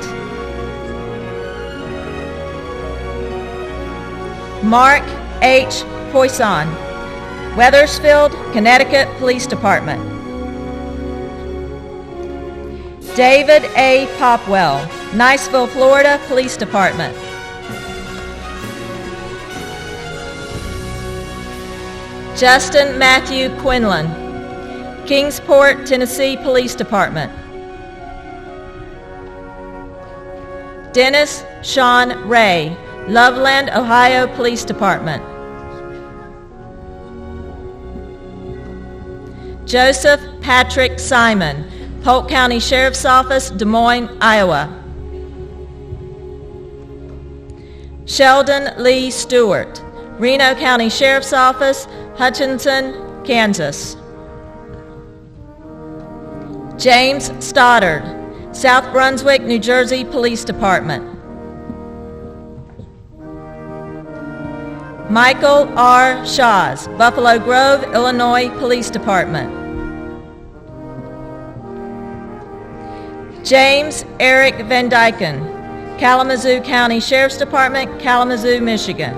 Mark H. Poisson, Wethersfield, Connecticut Police Department. David A. Popwell, Niceville, Florida Police Department. Justin Matthew Quinlan, Kingsport, Tennessee Police Department. Dennis Sean Ray, Loveland, Ohio Police Department. Joseph Patrick Simon, Polk County Sheriff's Office, Des Moines, Iowa. Sheldon Lee Stewart, Reno County Sheriff's Office, Hutchinson, Kansas. James Stoddard, South Brunswick, New Jersey Police Department. Michael R. Shaws, Buffalo Grove, Illinois Police Department. James Eric Van Dyken, Kalamazoo County Sheriff's Department, Kalamazoo, Michigan.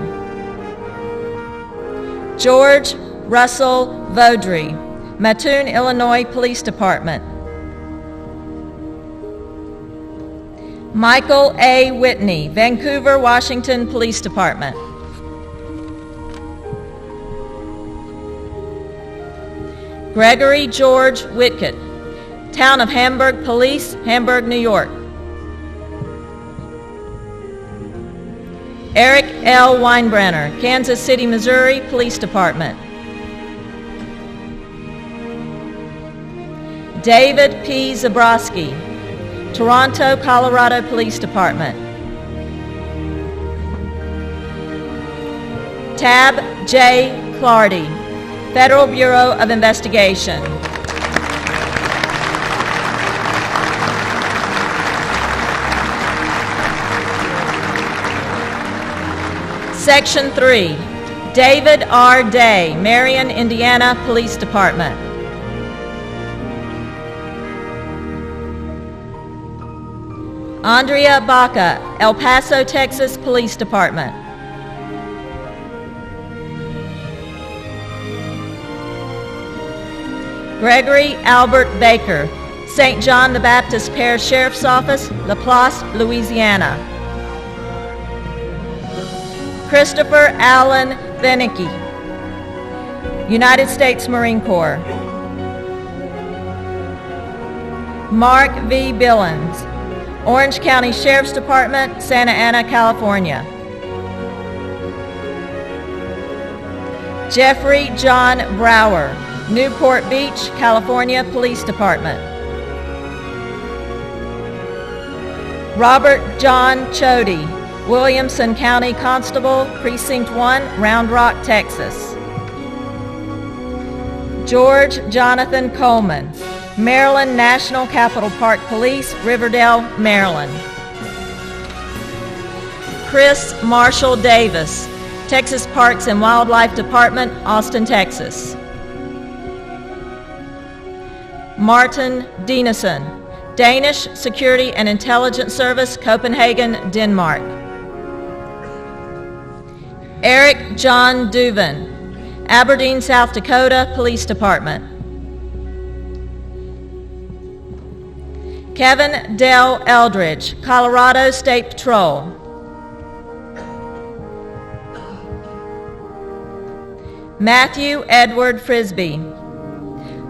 George Russell Vaudry, Mattoon, Illinois Police Department. Michael A. Whitney, Vancouver, Washington Police Department. Gregory George Whitkett, Town of Hamburg Police, Hamburg, New York. Eric L. Weinbrenner, Kansas City, Missouri Police Department. David P. Zabrowski, Toronto, Colorado Police Department. Tab J. Clardy, Federal Bureau of Investigation. Section 3, David R. Day, Marion, Indiana Police Department. Andrea Baca, El Paso, Texas Police Department. Gregory Albert Baker, St. John the Baptist Parish Sheriff's Office, LaPlace, Louisiana. Christopher Allen Benecke, United States Marine Corps. Mark V. Billings, Orange County Sheriff's Department, Santa Ana, California. Jeffrey John Brower, Newport Beach, California Police Department. Robert John Chody, Williamson County Constable, Precinct 1, Round Rock, Texas. George Jonathan Coleman, Maryland National Capital Park Police, Riverdale, Maryland. Chris Marshall Davis, Texas Parks and Wildlife Department, Austin, Texas. Martin Dinesen, Danish Security and Intelligence Service, Copenhagen, Denmark. Eric John Duvin, Aberdeen, South Dakota Police Department. Kevin Dell Eldridge, Colorado State Patrol. Matthew Edward Frisbee,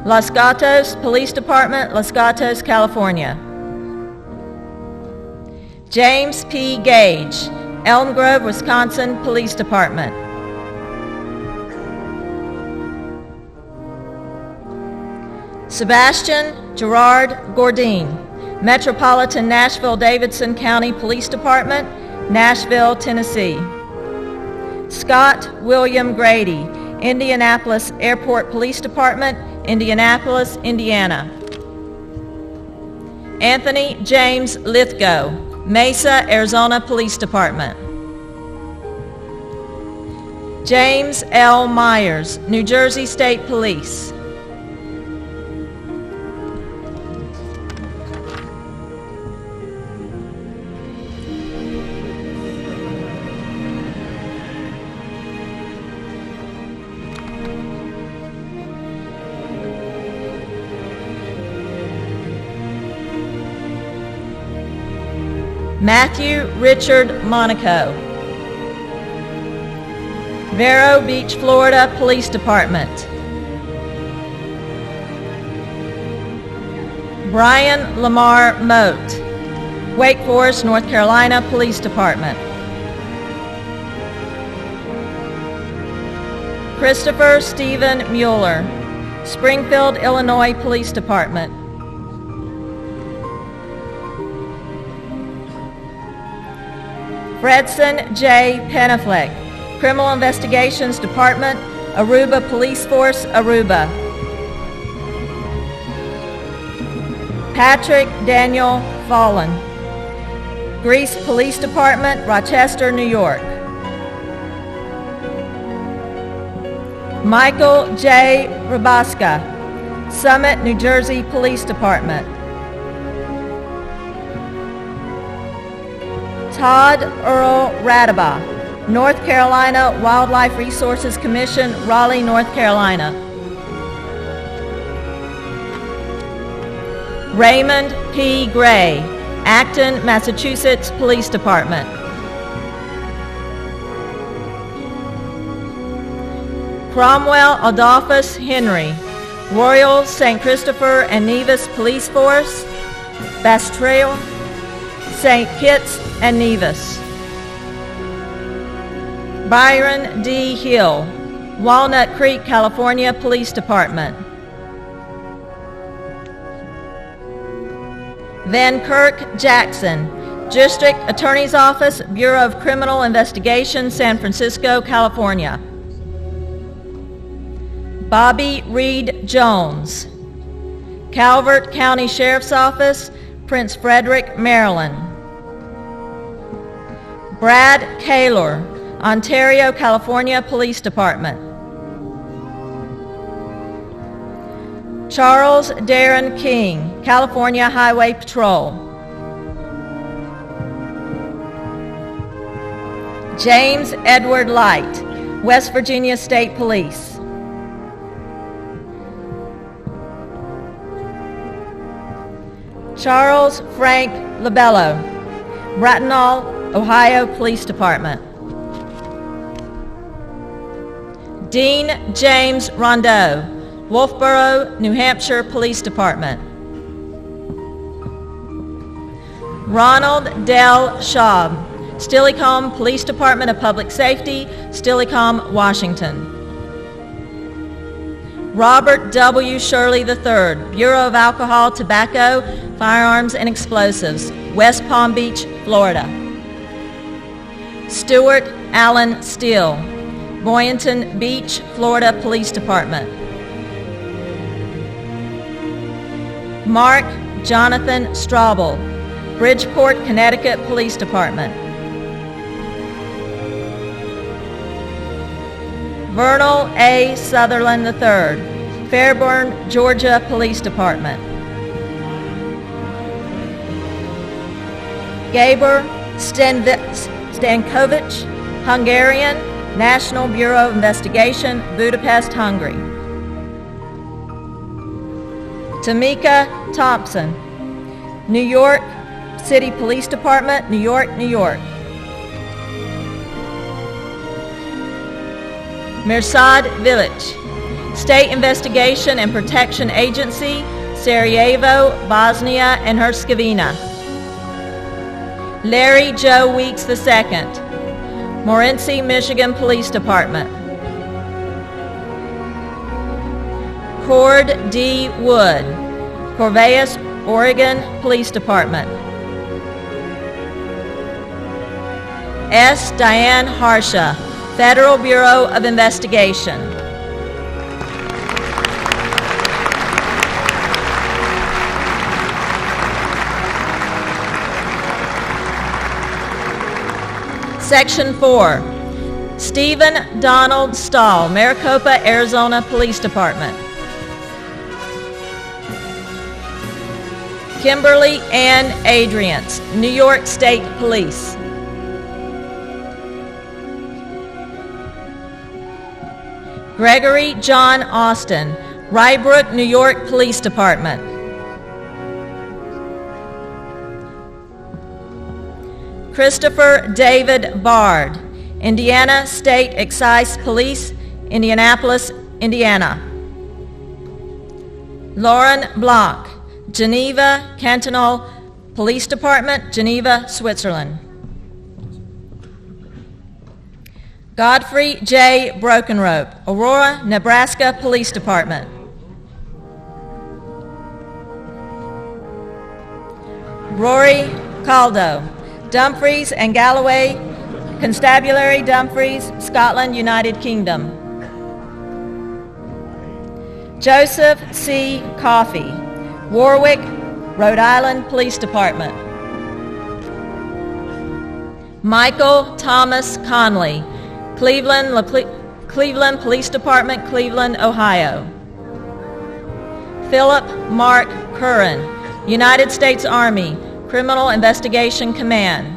Los Gatos Police Department, Los Gatos, California. James P. Gage, Elm Grove, Wisconsin Police Department. Sebastian Gerard Gordine, Metropolitan Nashville-Davidson County Police Department, Nashville, Tennessee. Scott William Grady, Indianapolis Airport Police Department, Indianapolis, Indiana. Anthony James Lithgow, Mesa, Arizona Police Department. James L. Myers, New Jersey State Police. Matthew Richard Monaco, Vero Beach, Florida Police Department. Brian Lamar Moat, Wake Forest, North Carolina Police Department. Christopher Stephen Mueller, Springfield, Illinois Police Department. Fredson J. Penafleck, Criminal Investigations Department, Aruba Police Force, Aruba. Patrick Daniel Fallen, Greece Police Department, Rochester, New York. Michael J. Rabaska, Summit, New Jersey Police Department. Todd Earl Radaba, North Carolina Wildlife Resources Commission, Raleigh, North Carolina. Raymond P. Gray, Acton, Massachusetts Police Department. Cromwell Adolphus Henry, Royal St. Christopher and Nevis Police Force, Bastrel, St. Kitts and Nevis. Byron D. Hill, Walnut Creek, California Police Department. Van Kirk Jackson, District Attorney's Office, Bureau of Criminal Investigation, San Francisco, California. Bobby Reed Jones, Calvert County Sheriff's Office, Prince Frederick, Maryland. Brad Kaler, Ontario, California Police Department. Charles Darren King, California Highway Patrol. James Edward Light, West Virginia State Police. Charles Frank Labello, Bracknell, Ohio Police Department. Dean James Rondeau, Wolfboro, New Hampshire Police Department. Ronald Dell Schaub, Stillicombe Police Department of Public Safety, Stillicombe, Washington. Robert W. Shirley III, Bureau of Alcohol, Tobacco, Firearms, and Explosives, West Palm Beach, Florida. Stuart Allen Steele, Boynton Beach, Florida Police Department. Mark Jonathan Straubel, Bridgeport, Connecticut Police Department. Vernal A. Sutherland III, Fairburn, Georgia Police Department. Gabor Stankovic, Hungarian, National Bureau of Investigation, Budapest, Hungary. Tamika Thompson, New York City Police Department, New York, New York. Mirsad Village, State Investigation and Protection Agency, Sarajevo, Bosnia and Herzegovina. Larry Joe Weeks II, Morenci, Michigan Police Department. Cord D. Wood, Corvallis, Oregon Police Department. S. Diane Harsha, Federal Bureau of Investigation. Section 4, Stephen Donald Stahl, Maricopa, Arizona Police Department. Kimberly Ann Adriance, New York State Police. Gregory John Austin, Rybrook, New York Police Department. Christopher David Bard, Indiana State Excise Police, Indianapolis, Indiana. Lauren Block, Geneva Cantonal Police Department, Geneva, Switzerland. Godfrey J. Brokenrope, Aurora, Nebraska Police Department. Rory Caldo, Dumfries and Galloway, Constabulary, Dumfries, Scotland, United Kingdom. Joseph C. Coffey, Warwick, Rhode Island Police Department. Michael Thomas Conley, Cleveland Police Department, Cleveland, Ohio. Philip Mark Curran, United States Army, Criminal Investigation Command.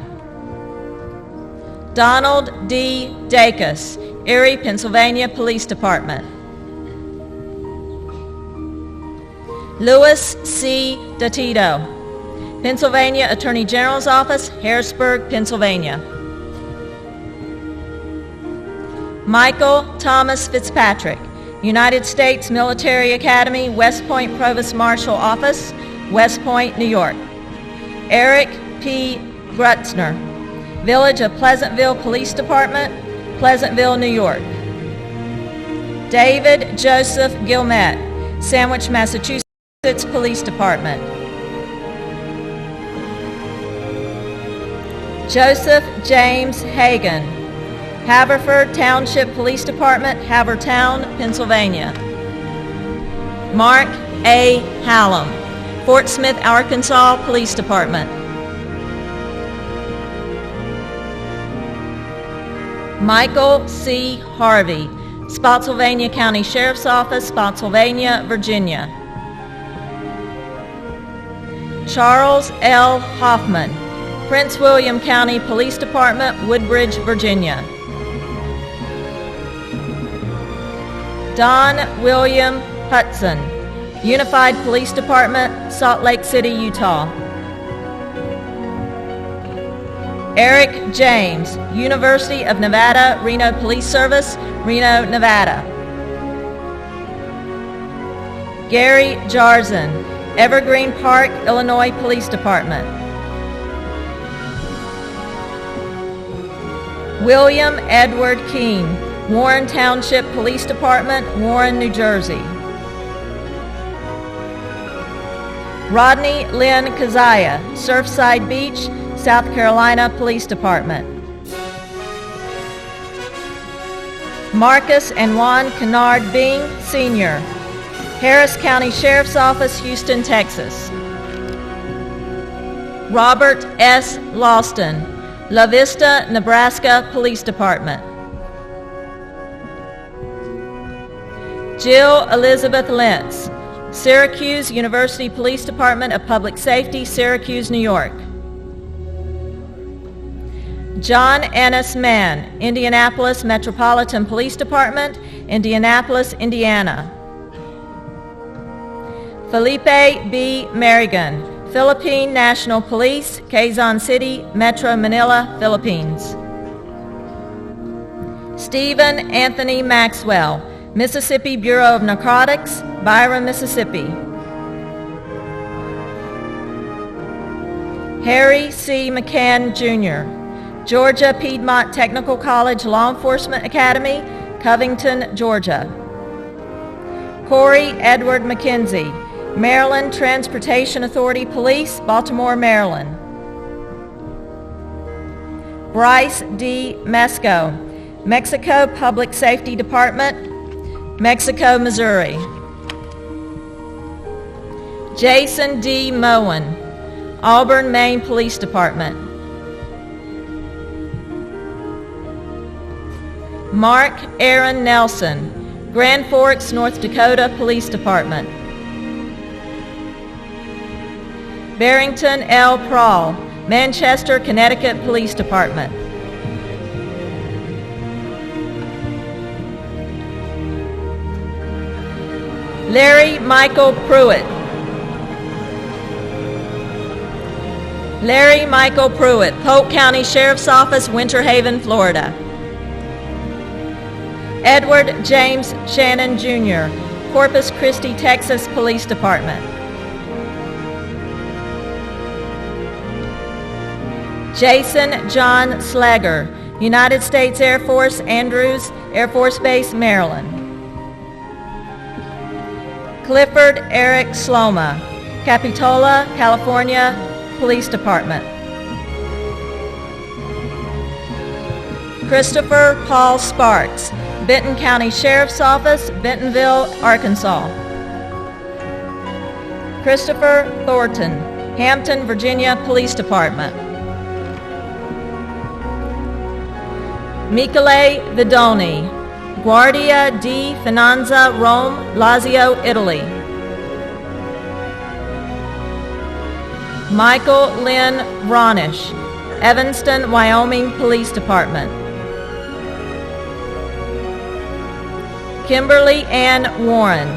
Donald D. Dacus, Erie, Pennsylvania Police Department. Louis C. DeTito, Pennsylvania Attorney General's Office, Harrisburg, Pennsylvania. Michael Thomas Fitzpatrick, United States Military Academy, West Point Provost Marshal Office, West Point, New York. Eric P. Grutzner, Village of Pleasantville Police Department, Pleasantville, New York. David Joseph Gilmette, Sandwich, Massachusetts Police Department. Joseph James Hagan, Haverford Township Police Department, Havertown, Pennsylvania. Mark A. Hallam, Fort Smith, Arkansas Police Department. Michael C. Harvey, Spotsylvania County Sheriff's Office, Spotsylvania, Virginia. Charles L. Hoffman, Prince William County Police Department, Woodbridge, Virginia. Don William Hudson, Unified Police Department, Salt Lake City, Utah. Eric James, University of Nevada, Reno Police Service, Reno, Nevada. Gary Jarzin, Evergreen Park, Illinois Police Department. William Edward Keene, Warren Township Police Department, Warren, New Jersey. Rodney Lynn Kazaya, Surfside Beach, South Carolina Police Department. Marcus and Juan Kennard Bing, Sr., Harris County Sheriff's Office, Houston, Texas. Robert S. Lawston, La Vista, Nebraska Police Department. Jill Elizabeth Lentz, Syracuse University Police Department of Public Safety, Syracuse, New York. John Ennis Mann, Indianapolis Metropolitan Police Department, Indianapolis, Indiana. Felipe B. Marigan, Philippine National Police, Quezon City, Metro Manila, Philippines. Stephen Anthony Maxwell, Mississippi Bureau of Narcotics, Byron, Mississippi. Harry C. McCann, Jr., Georgia Piedmont Technical College Law Enforcement Academy, Covington, Georgia. Corey Edward McKenzie, Maryland Transportation Authority Police, Baltimore, Maryland. Bryce D. Mesco, Mexico Public Safety Department, Mexico, Missouri. Jason D. Moen, Auburn, Maine Police Department. Mark Aaron Nelson, Grand Forks, North Dakota Police Department. Barrington L. Prawl, Manchester, Connecticut Police Department. Larry Michael Pruitt. Larry Michael Pruitt, Polk County Sheriff's Office, Winter Haven, Florida. Edward James Shannon, Jr., Corpus Christi, Texas Police Department. Jason John Slager, United States Air Force, Andrews Air Force Base, Maryland. Clifford Eric Sloma, Capitola, California Police Department. Christopher Paul Sparks, Benton County Sheriff's Office, Bentonville, Arkansas. Christopher Thornton, Hampton, Virginia Police Department. Michele Vidoni, Guardia di Finanza, Rome, Lazio, Italy. Michael Lynn Bronish, Evanston, Wyoming Police Department. Kimberly Ann Warren,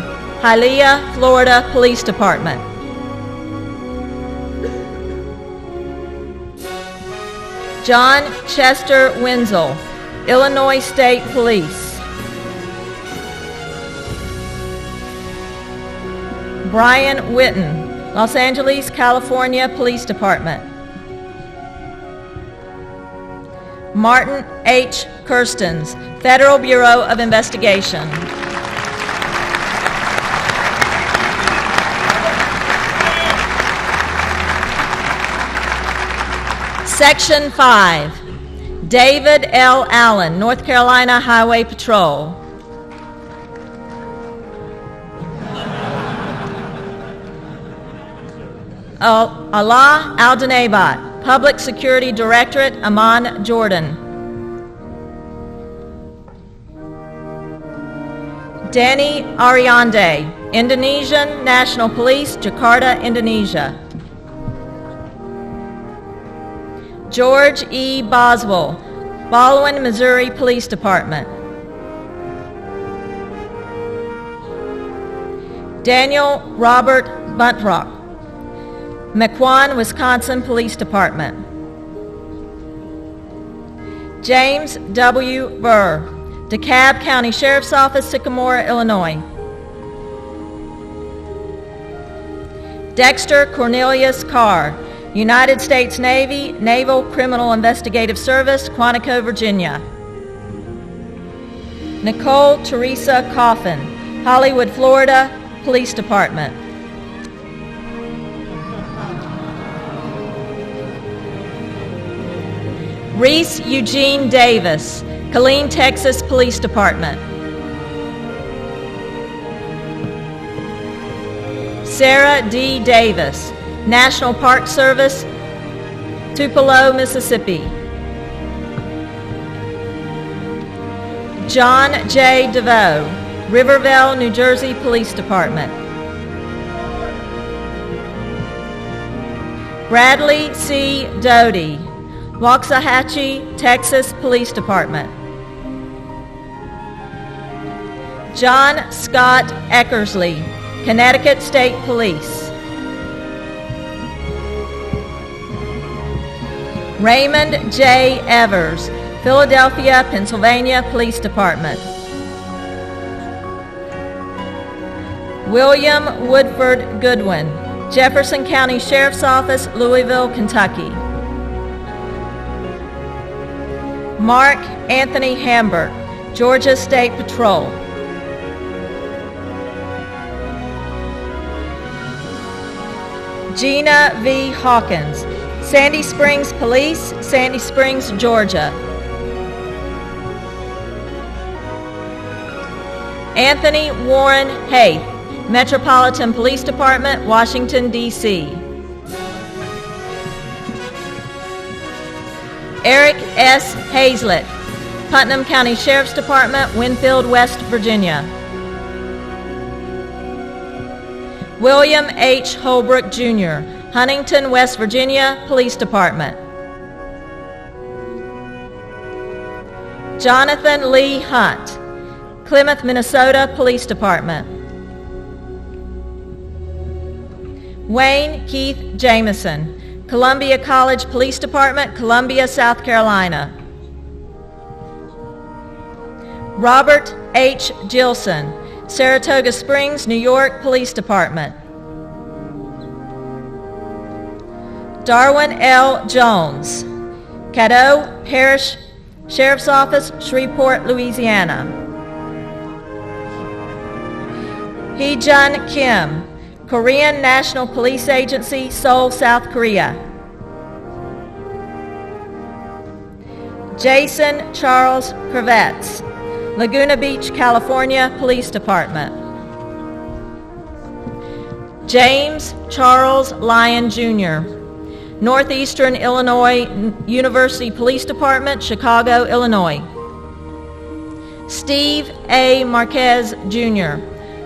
Hialeah, Florida Police Department. John Chester Wenzel, Illinois State Police. Brian Witten, Los Angeles, California Police Department. Martin H. Kirstens, Federal Bureau of Investigation. Section 5, David L. Allen, North Carolina Highway Patrol. Allah Aldenabat, Public Security Directorate, Amman, Jordan. Danny Ariande, Indonesian National Police, Jakarta, Indonesia. George E. Boswell, Baldwin, Missouri Police Department. Daniel Robert Buntrock, Mequon, Wisconsin Police Department. James W. Burr, DeKalb County Sheriff's Office, Sycamore, Illinois. Dexter Cornelius Carr, United States Navy, Naval Criminal Investigative Service, Quantico, Virginia. Nicole Teresa Coffin, Hollywood, Florida Police Department. Reese Eugene Davis, Killeen, Texas Police Department. Sarah D. Davis, National Park Service, Tupelo, Mississippi. John J. DeVoe, Rivervale, New Jersey Police Department. Bradley C. Doty, Waxahachie, Texas Police Department. John Scott Eckersley, Connecticut State Police. Raymond J. Evers, Philadelphia, Pennsylvania Police Department. William Woodford Goodwin, Jefferson County Sheriff's Office, Louisville, Kentucky. Mark Anthony Hambert, Georgia State Patrol. Gina V. Hawkins, Sandy Springs Police, Sandy Springs, Georgia. Anthony Warren Haith, Metropolitan Police Department, Washington, D.C. Eric S. Hazlett, Putnam County Sheriff's Department, Winfield, West Virginia. William H. Holbrook, Jr., Huntington, West Virginia Police Department. Jonathan Lee Hunt, Plymouth, Minnesota Police Department. Wayne Keith Jameson, Columbia College Police Department, Columbia, South Carolina. Robert H. Gilson, Saratoga Springs, New York Police Department. Darwin L. Jones, Caddo Parish Sheriff's Office, Shreveport, Louisiana. Hee-jun Kim, Korean National Police Agency, Seoul, South Korea. Jason Charles Kravetz, Laguna Beach, California Police Department. James Charles Lyon, Jr., Northeastern Illinois University Police Department, Chicago, Illinois. Steve A. Marquez, Jr.,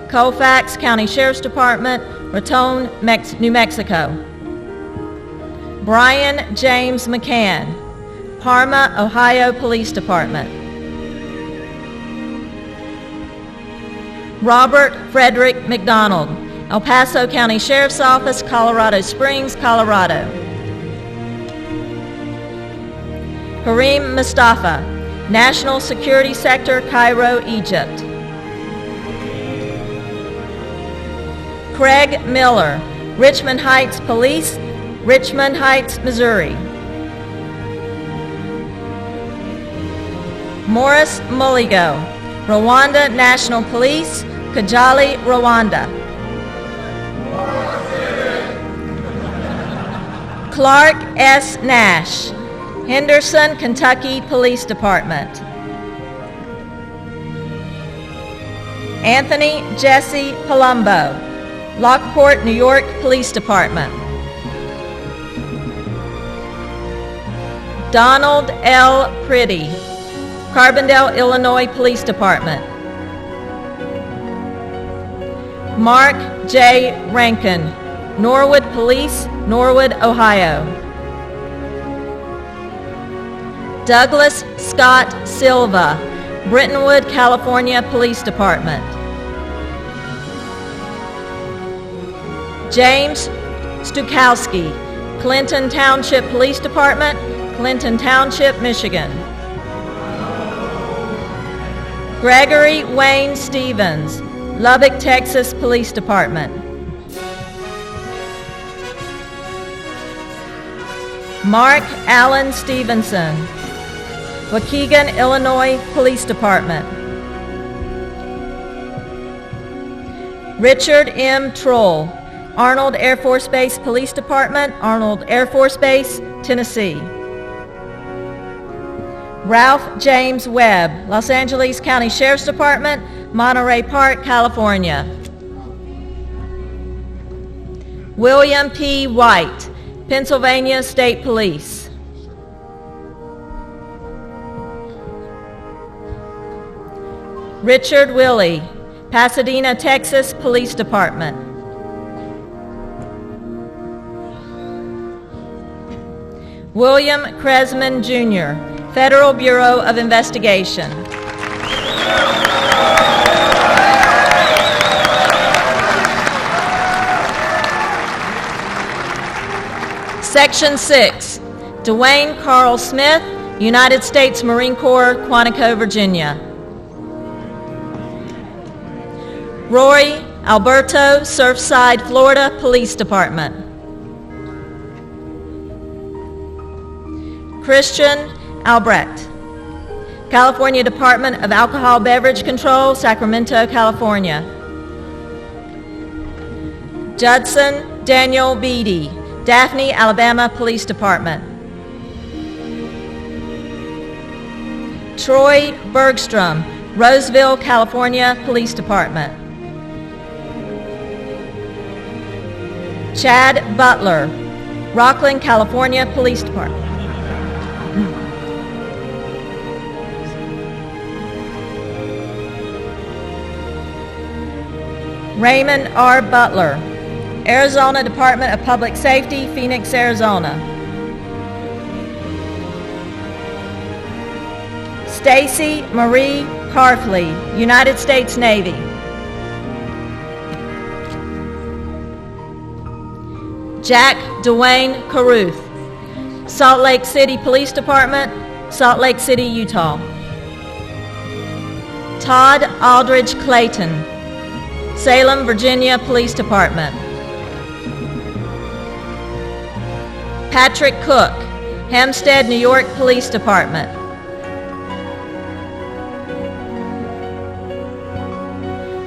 Colfax County Sheriff's Department, Raton, New Mexico. Brian James McCann, Parma, Ohio Police Department. Robert Frederick McDonald, El Paso County Sheriff's Office, Colorado Springs, Colorado. Kareem Mustafa, National Security Sector, Cairo, Egypt. Craig Miller, Richmond Heights Police, Richmond Heights, Missouri. Morris Mulligo, Rwanda National Police, Kigali, Rwanda. Clark S. Nash, Henderson, Kentucky Police Department. Anthony Jesse Palumbo, Lockport, New York Police Department. Donald L. Priddy, Carbondale, Illinois Police Department. Mark J. Rankin, Norwood Police, Norwood, Ohio. Douglas Scott Silva, Brittonwood, California Police Department. James Stukowski, Clinton Township Police Department, Clinton Township, Michigan. Gregory Wayne Stevens, Lubbock, Texas Police Department. Mark Allen Stevenson, Waukegan, Illinois Police Department. Richard M. Troll, Arnold Air Force Base Police Department, Arnold Air Force Base, Tennessee. Ralph James Webb, Los Angeles County Sheriff's Department, Monterey Park, California. William P. White, Pennsylvania State Police. Richard Willey, Pasadena, Texas Police Department. William Kresman, Jr., Federal Bureau of Investigation. Section 6, Dwayne Carl Smith, United States Marine Corps, Quantico, Virginia. Roy Alberto, Surfside, Florida Police Department. Christian Albrecht, California Department of Alcohol Beverage Control, Sacramento, California. Judson Daniel Beatty, Daphne, Alabama Police Department. Troy Bergstrom, Roseville, California Police Department. Chad Butler, Rockland, California Police Department. Raymond R. Butler, Arizona Department of Public Safety, Phoenix, Arizona. Stacy Marie Carfley, United States Navy. Jack Dwayne Caruth, Salt Lake City Police Department, Salt Lake City, Utah. Todd Aldridge Clayton, Salem, Virginia Police Department. Patrick Cook, Hempstead, New York Police Department.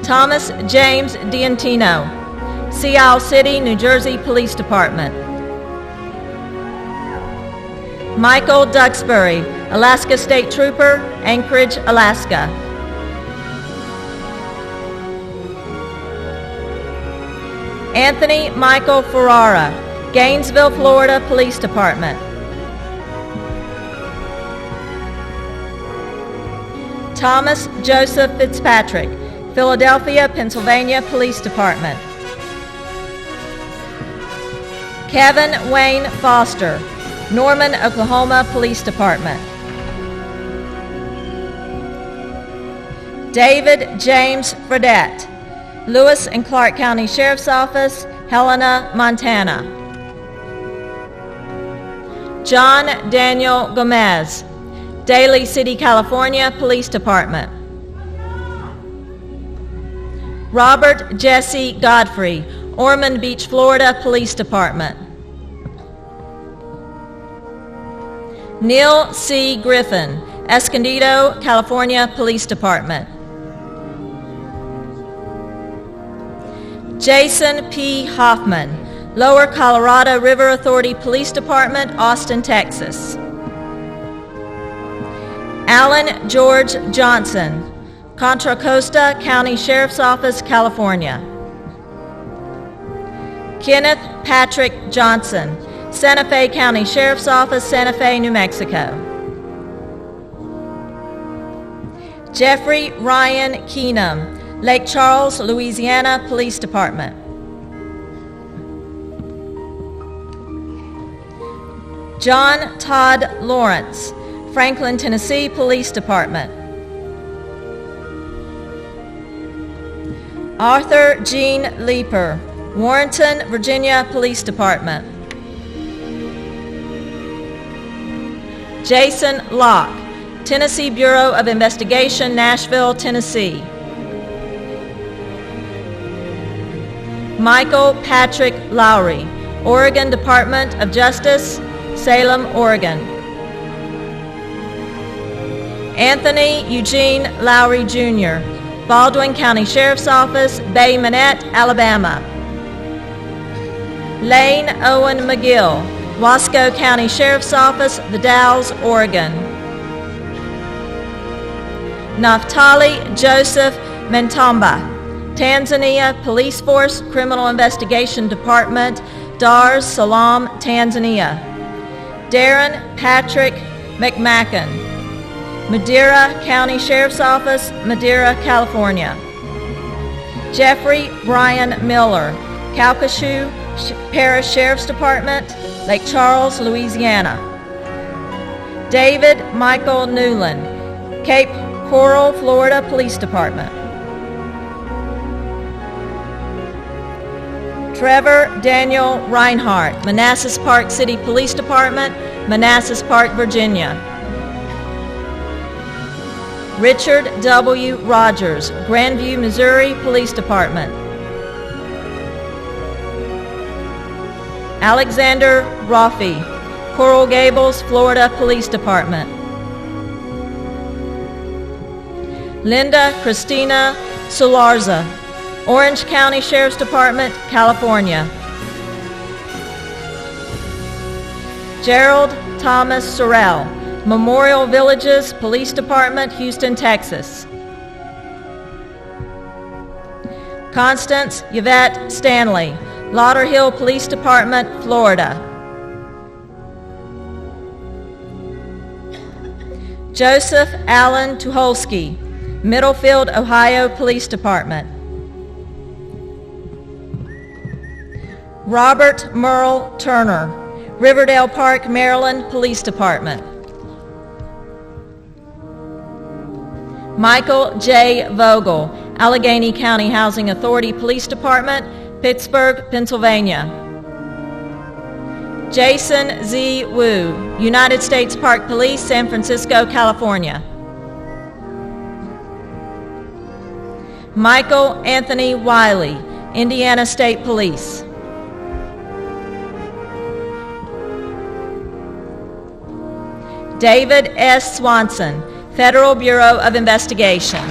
Thomas James Diantino, Sea Isle City, New Jersey Police Department. Michael Duxbury, Alaska State Trooper, Anchorage, Alaska. Anthony Michael Ferrara, Gainesville, Florida Police Department. Thomas Joseph Fitzpatrick, Philadelphia, Pennsylvania Police Department. Kevin Wayne Foster, Norman, Oklahoma Police Department. David James Fredette, Lewis and Clark County Sheriff's Office, Helena, Montana. John Daniel Gomez, Daly City, California Police Department. Robert Jesse Godfrey, Ormond Beach, Florida Police Department. Neil C. Griffin, Escondido, California Police Department. Jason P. Hoffman, Lower Colorado River Authority Police Department, Austin, Texas. Alan George Johnson, Contra Costa County Sheriff's Office, California. Kenneth Patrick Johnson, Santa Fe County Sheriff's Office, Santa Fe, New Mexico. Jeffrey Ryan Keenum, Lake Charles, Louisiana Police Department. John Todd Lawrence, Franklin, Tennessee Police Department. Arthur Gene Leeper, Warrenton, Virginia Police Department. Jason Locke, Tennessee Bureau of Investigation, Nashville, Tennessee. Michael Patrick Lowry, Oregon Department of Justice, Salem, Oregon. Anthony Eugene Lowry Jr., Baldwin County Sheriff's Office, Bay Minette, Alabama. Lane Owen McGill, Wasco County Sheriff's Office, The Dalles, Oregon. Naftali Joseph Mentamba, Tanzania Police Force, Criminal Investigation Department, Dar es Salaam, Tanzania. Darren Patrick McMacken, Madeira County Sheriff's Office, Madeira, California. Jeffrey Brian Miller, Calcasieu Parish Sheriff's Department, Lake Charles, Louisiana. David Michael Newland, Cape Coral, Florida Police Department. Trevor Daniel Reinhardt, Manassas Park City Police Department, Manassas Park, Virginia. Richard W. Rogers, Grandview, Missouri Police Department. Alexander Roffey, Coral Gables, Florida Police Department. Linda Christina Solarza, Orange County Sheriff's Department, California. Gerald Thomas Sorrell, Memorial Villages Police Department, Houston, Texas. Constance Yvette Stanley, Lauderhill Police Department, Florida. Joseph Allen Tucholsky, Middlefield, Ohio Police Department. Robert Merle Turner, Riverdale Park, Maryland Police Department. Michael J. Vogel, Allegheny County Housing Authority Police Department, Pittsburgh, Pennsylvania. Jason Z. Wu, United States Park Police, San Francisco, California. Michael Anthony Wiley, Indiana State Police. David S. Swanson, Federal Bureau of Investigation.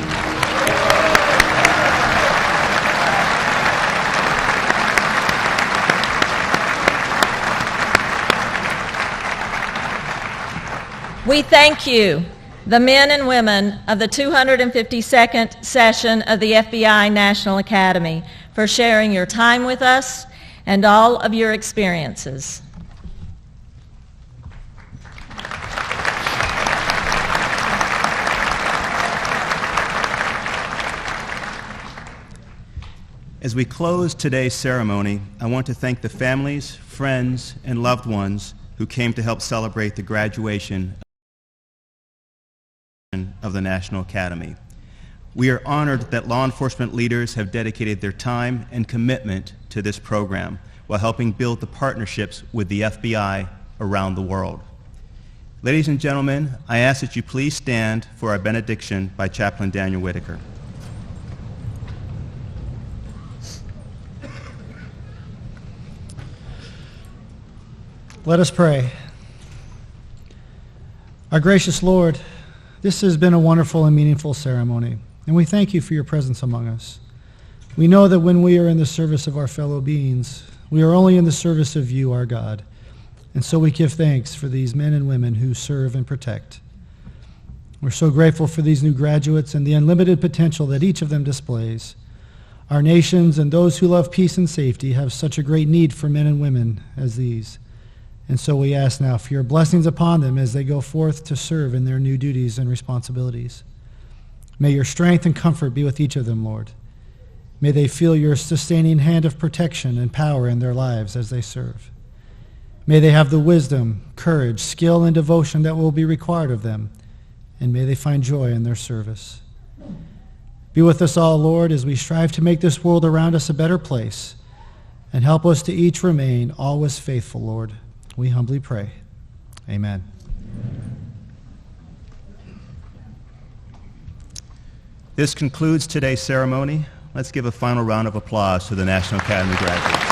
We thank you, the men and women of the 252nd session of the FBI National Academy, for sharing your time with us and all of your experiences. As we close today's ceremony, I want to thank the families, friends, and loved ones who came to help celebrate the graduation of the National Academy. We are honored that law enforcement leaders have dedicated their time and commitment to this program while helping build the partnerships with the FBI around the world. Ladies and gentlemen, I ask that you please stand for our benediction by Chaplain Daniel Whitaker. Let us pray. Our gracious Lord, this has been a wonderful and meaningful ceremony, and we thank you for your presence among us. We know that when we are in the service of our fellow beings, we are only in the service of you, our God, and so we give thanks for these men and women who serve and protect. We're so grateful for these new graduates and the unlimited potential that each of them displays. Our nations and those who love peace and safety have such a great need for men and women as these. And so we ask now for your blessings upon them as they go forth to serve in their new duties and responsibilities. May your strength and comfort be with each of them, Lord. May they feel your sustaining hand of protection and power in their lives as they serve. May they have the wisdom, courage, skill, and devotion that will be required of them, and may they find joy in their service. Be with us all, Lord, as we strive to make this world around us a better place, and help us to each remain always faithful, Lord. We humbly pray. Amen. This concludes today's ceremony. Let's give a final round of applause to the National Academy graduates.